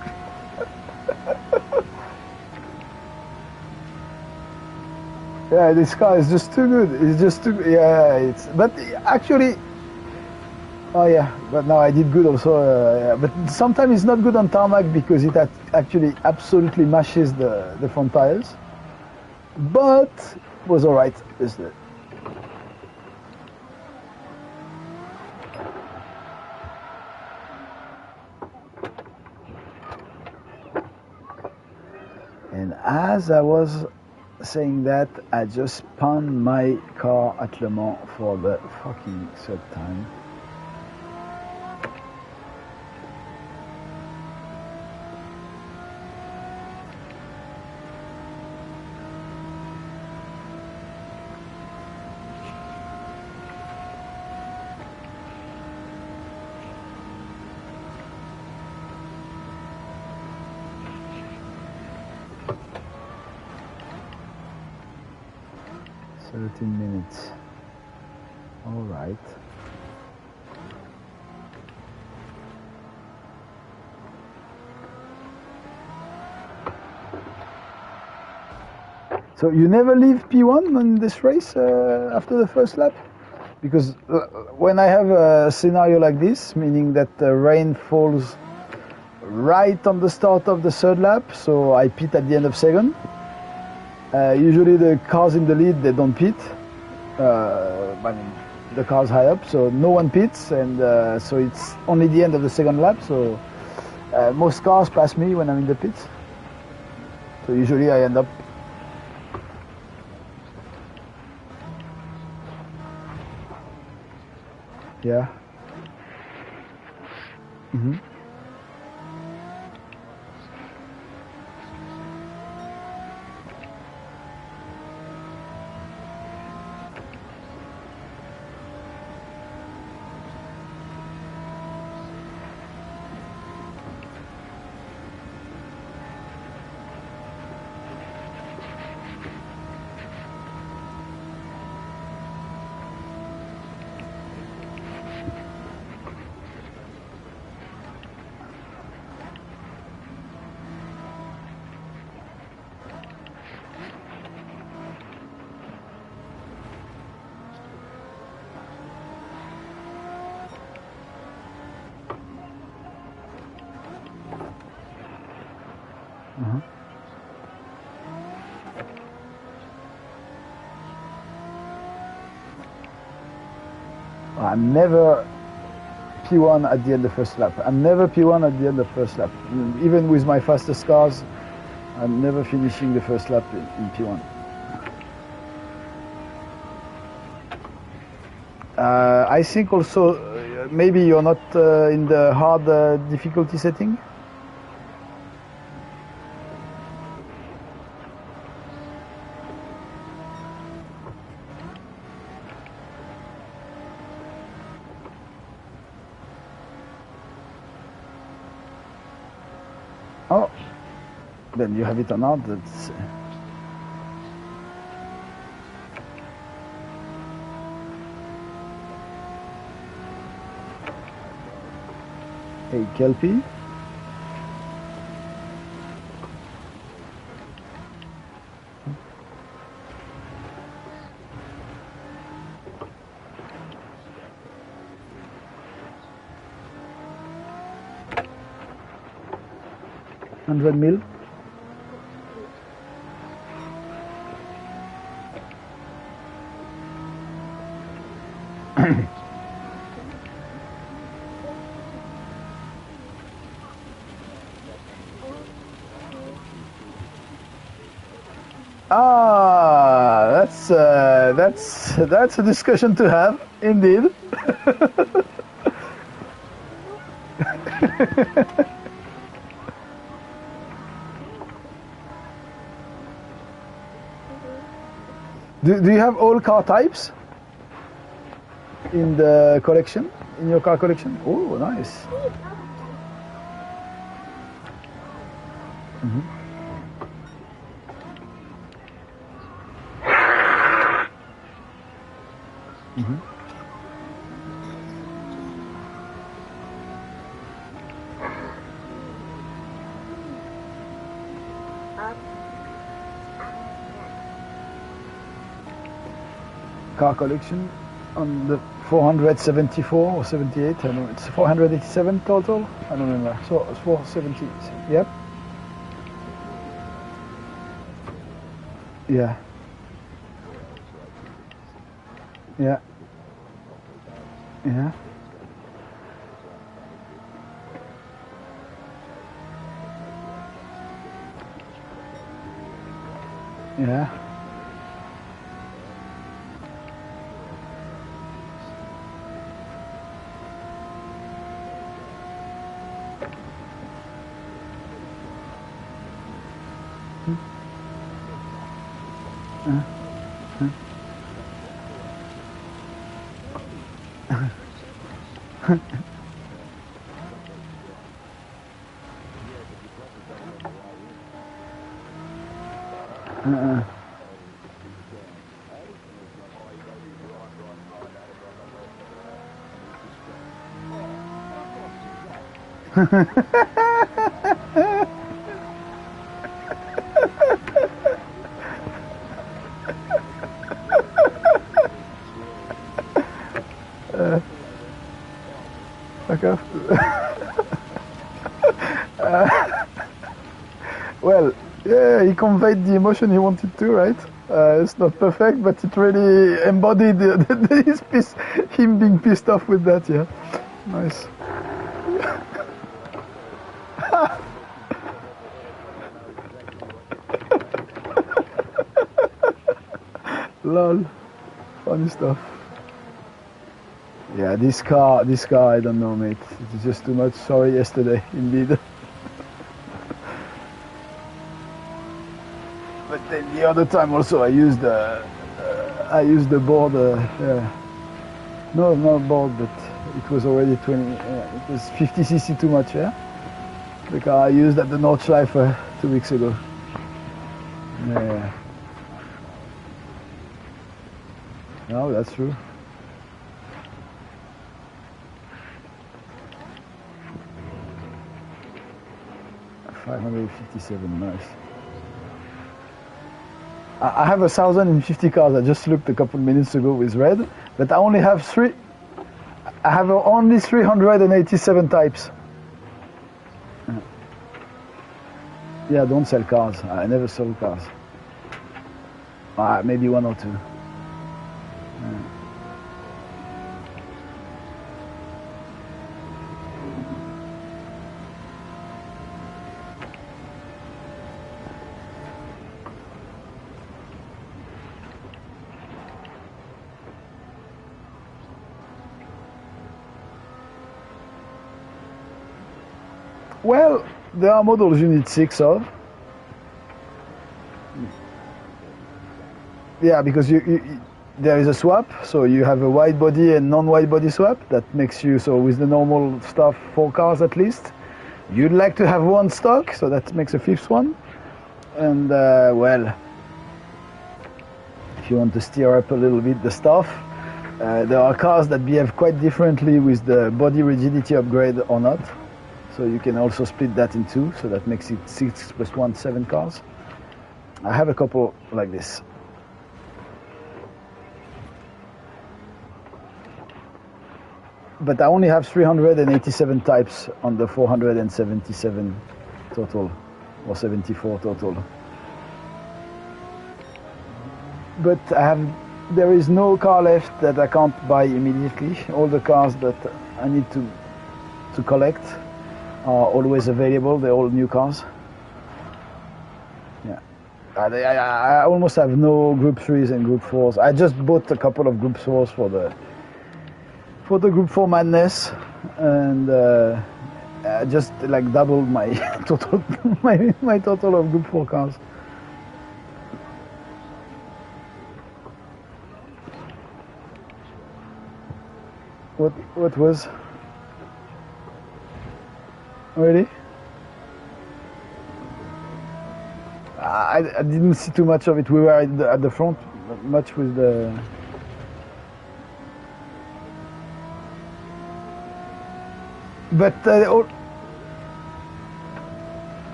Speaker 1: Yeah, this car is just too good. It's just too. Yeah, it's. But actually. Oh yeah, but now I did good also. Yeah. But sometimes it's not good on tarmac because it actually absolutely mashes the front tires. But it was alright. And as I was saying that, I just spun my car at Le Mans for the fucking 3rd time. Minutes. All right. So you never leave P1 on this race after the first lap? Because when I have a scenario like this, meaning that the rain falls right on the start of the 3rd lap, so I pit at the end of 2nd. Usually the cars in the lead, they don't pit. I mean, the car's high up, so no one pits, and so it's only the end of the 2nd lap, so most cars pass me when I'm in the pits. So usually I end up. Yeah. Mm-hmm. Uh-huh. I'm never P1 at the end of first lap. I'm never P1 at the end of first lap. Even with my fastest cars, I'm never finishing the first lap in P1. I think also maybe you're not in the hard difficulty setting. Oh, then you have it on hard. That's... Hey, Kelpie. $100 mil. That's a discussion to have, indeed. Do you have all car types in the collection, in your car collection? Oh, nice. Mm-hmm. Mm-hmm. Car collection on the 474 or 78, I don't know, it's 487 total, I don't remember, so it's 470, yep. Yeah. Yeah. Yeah. Yeah. Okay. Well, yeah, he conveyed the emotion he wanted to, right? It's not perfect, but it really embodied him being pissed off with that, yeah. Nice. Lol. Funny stuff. Yeah, this car, I don't know, mate. It's just too much. Sorry, yesterday, indeed. But then the other time also, I used the board. Yeah. No, not board, but it was already 20. It was 50 cc too much. Yeah. The car I used at the Nordschleife 2 weeks ago. Yeah. No, that's true. $557, nice. I have 1,050 cars. I just looked a couple minutes ago with red, but I only have I have only 387 types. Yeah, don't sell cars. I never sold cars. Maybe one or two. Well, there are models you need 6 of. Yeah, because there is a swap, so you have a wide body and non-wide body swap. That makes you, so with the normal stuff, 4 cars at least. You'd like to have 1 stock, so that makes a 5th one. And well, if you want to steer up a little bit the stuff, there are cars that behave quite differently with the body rigidity upgrade or not. So you can also split that in 2, so that makes it 6 + 1, 7 cars. I have a couple like this. But I only have 387 types on the 477 total, or 74 total. But there is no car left that I can't buy immediately. All the cars that I need to collect are always available. They're all new cars. Yeah, I almost have no Group 3s and Group 4s. I just bought a couple of Group 4s for the Group 4 madness, and I just like doubled my total my total of Group 4 cars. What was? Really? I didn't see too much of it. We were at the front much with the... But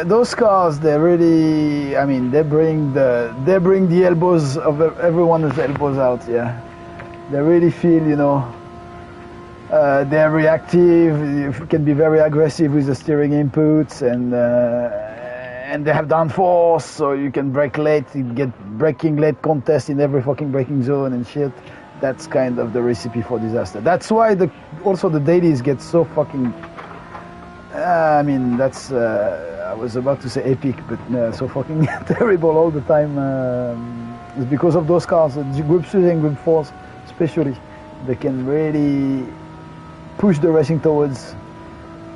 Speaker 1: those cars, they really, I mean, they bring the elbows of everyone's elbows out. Yeah, they really feel, you know, they're reactive. You can be very aggressive with the steering inputs, and they have downforce, so you can brake late. You get braking late contest in every fucking braking zone and shit. That's kind of the recipe for disaster. That's why also the dailies get so fucking... I mean, that's... I was about to say epic, but so fucking terrible all the time. It's because of those cars, Group 3 and Group 4s especially. They can really push the racing towards...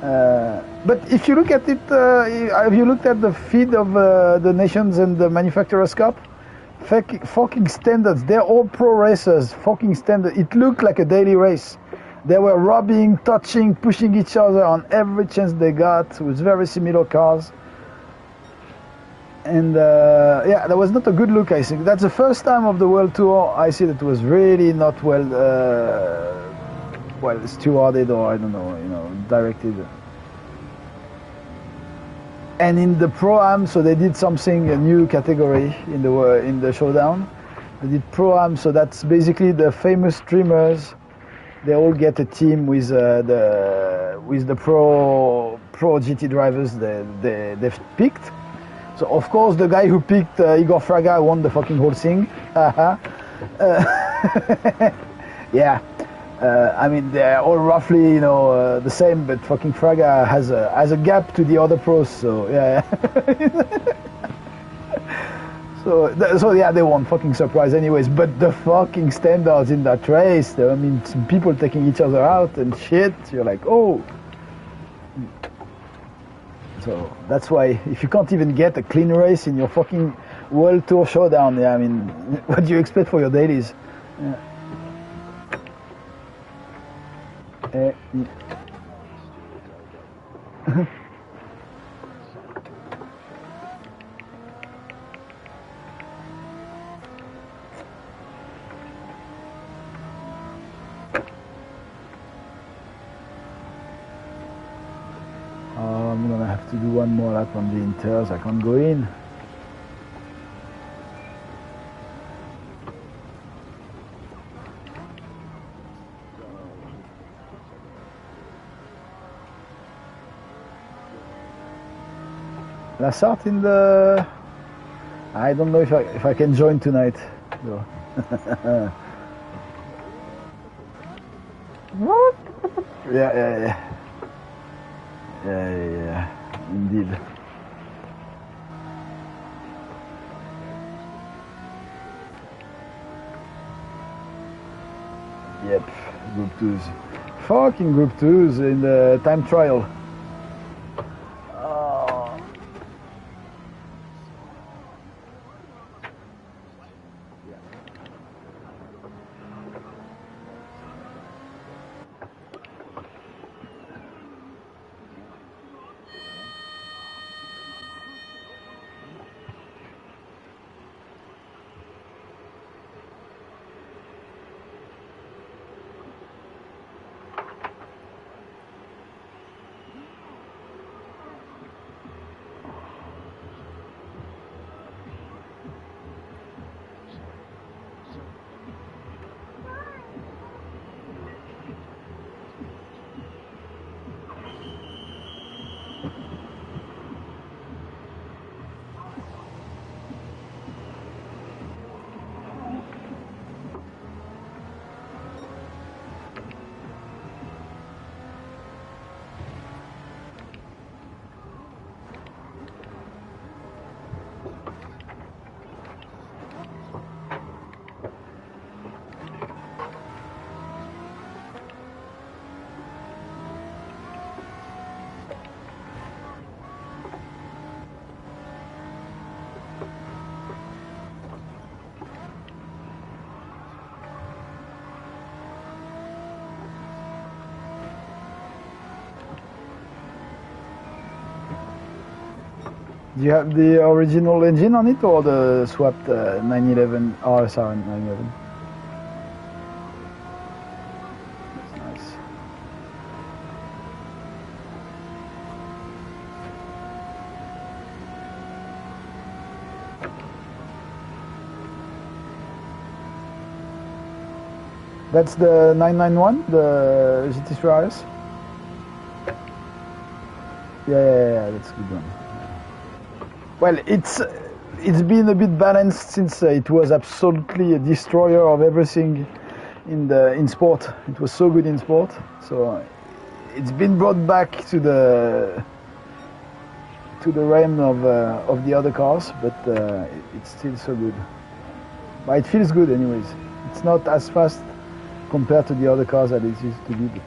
Speaker 1: but if you look at it, have you looked at the feed of the Nations and the Manufacturers Cup? Fucking standards, they're all pro racers, fucking standard. It looked like a daily race. They were rubbing, touching, pushing each other on every chance they got with very similar cars. And yeah, that was not a good look, I think. That's the first time of the World Tour I see that was really not well stewarded, or I don't know, you know, directed. And in the Pro-Am, so they did something, a new category in the showdown. They did Pro-Am, so that's basically the famous streamers. They all get a team with the pro GT drivers they've picked. So of course the guy who picked Igor Fraga won the fucking whole thing. Yeah. I mean, they're all roughly, you know, the same, but fucking Fraga has a gap to the other pros, so yeah. so yeah, they won, fucking surprise anyways. But the fucking standards in that race, I mean, some people taking each other out and shit, you're like, oh. So that's why if you can't even get a clean race in your fucking World Tour showdown, yeah, I mean, what do you expect for your dailies? Yeah. I'm gonna have to do one more lap on the inters. I can't go in. Lassart in the... I don't know if I can join tonight. So. Yeah. Yeah, indeed. Yep, Group 2s. Fucking Group 2s in the time trial. Oh. Do you have the original engine on it or the swapped 911 RSR 911? That's nice. That's the 991, the GT3 RS? Yeah, that's a good one. Well, it's been a bit balanced since it was absolutely a destroyer of everything in sport. It was so good in sport, so it's been brought back to the realm of the other cars, but it's still so good. But it feels good anyways. It's not as fast compared to the other cars that it used to be. But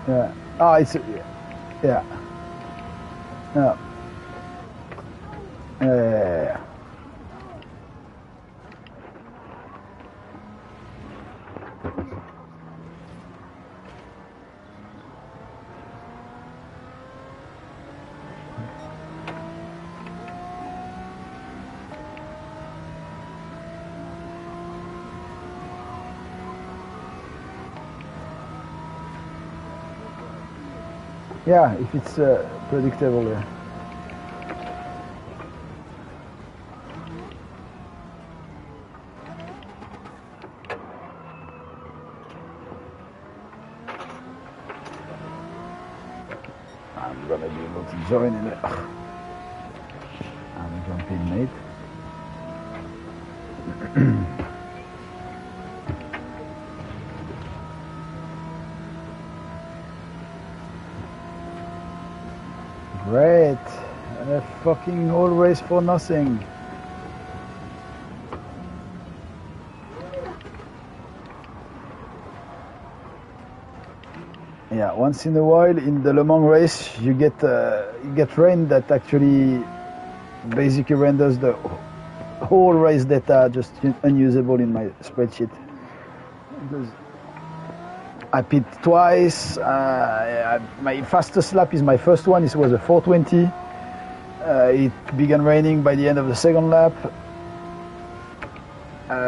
Speaker 1: yeah. Ah, it's yeah. Yeah. Yeah. Yeah, if it's predictable, yeah. I'm gonna be able to join in it. I'm jumping, mate. Great. A fucking whole race for nothing. Yeah, once in a while in the Le Mans race you get rain that actually basically renders the whole race data just unusable in my spreadsheet. Because I pit twice. My fastest lap is my first one. It was a 420. It began raining by the end of the second lap.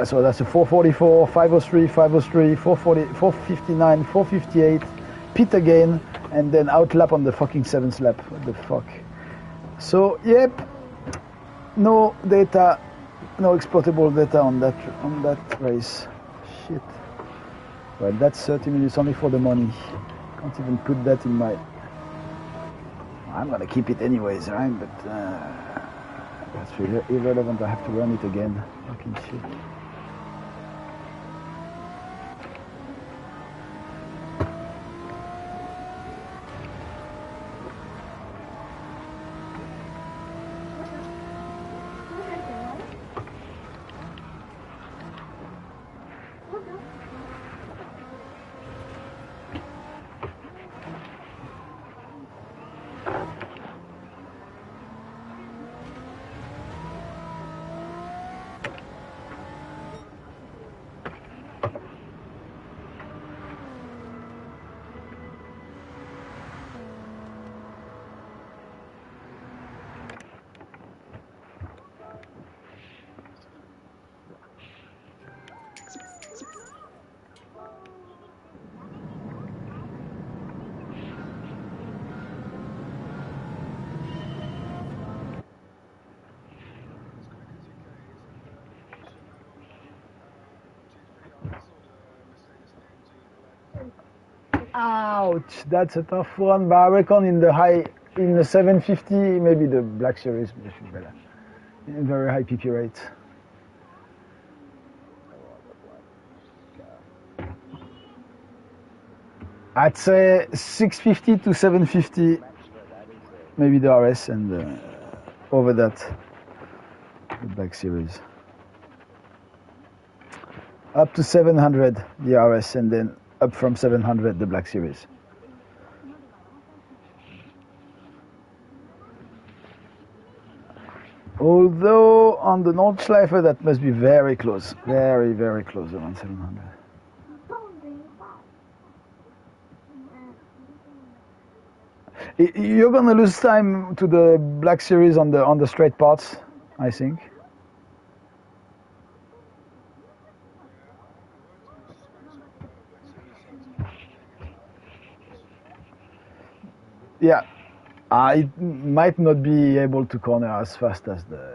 Speaker 1: So that's a 444, 503, 503, 440, 459, 458. Pit again, and then out lap on the fucking 7th lap. What the fuck? So yep, no data, no exportable data on that race. Shit. Well, that's 30 minutes only for the money. Can't even put that in my... I'm gonna keep it anyways, right? But that's really irrelevant. I have to run it again. Fucking shit. Ouch, that's a tough one, but I reckon in the 750, maybe the Black Series should be better. Very high PP rate. I'd say 650 to 750, maybe the RS, and over that, the Black Series. Up to 700, the RS, and then up from 700, the Black Series. Although on the Nordschleife, that must be very close, very, very close, around 700. You're gonna lose time to the Black Series on the straight parts, I think. Yeah, it might not be able to corner as fast as the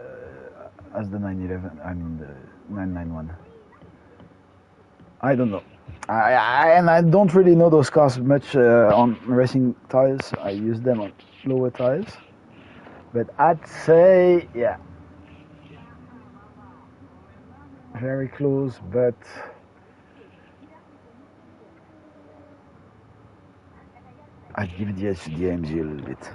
Speaker 1: 911. I mean the 991. I don't know. I don't really know those cars much on racing tires. I use them on lower tires. But I'd say, yeah, very close, but I'd give the edge to the AMG a little bit.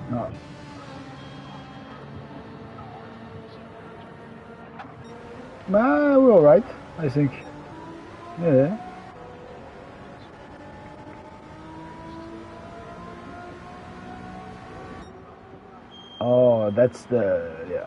Speaker 1: No. We're all right, I think. Yeah. Oh, that's the, yeah.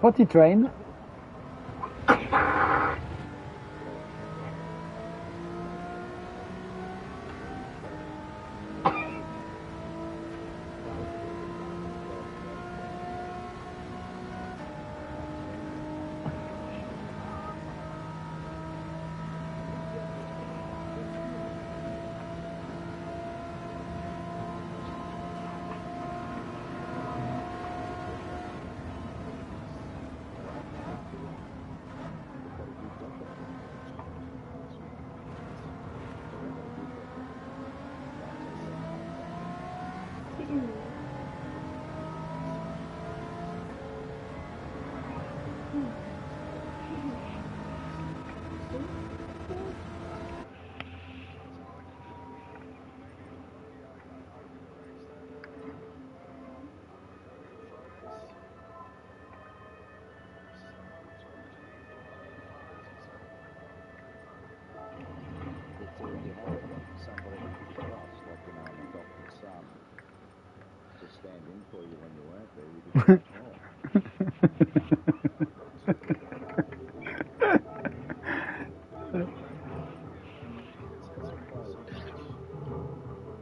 Speaker 1: potty trained.
Speaker 4: You have somebody that you trust, like, you know, an adopted son, to stand in for you when you weren't there, you just don't care.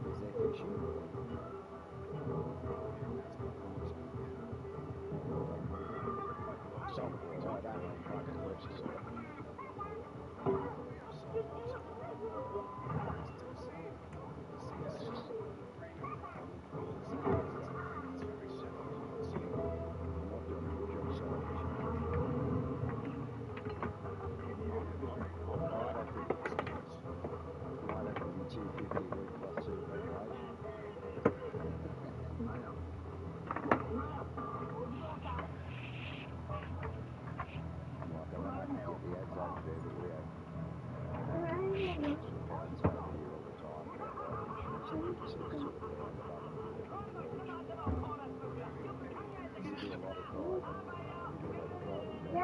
Speaker 4: Is there fishing? Saltwater, I don't mean fucking British salt. I'm not doing a good job selling fishing. Might have to be 250 a week plus superannuation. Like, I don't know if you get the ads over there, but we have accounts over here all the time about life insurance. They give us a sort of round above and below knowledge. You do a lot of driving. You do a lot of driving. Talking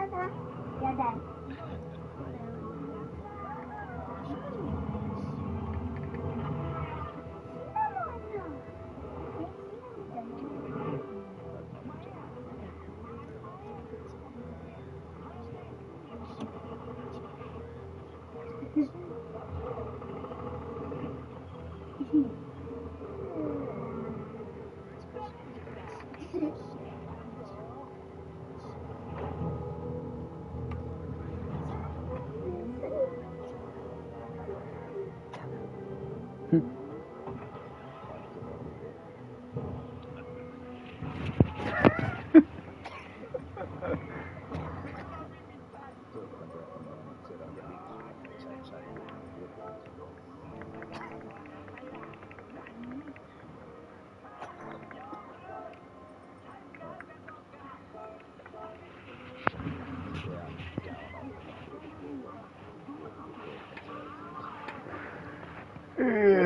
Speaker 4: about the man that said I'm big, let's have something with my flippers. Without going off on a political talk, that's how it is.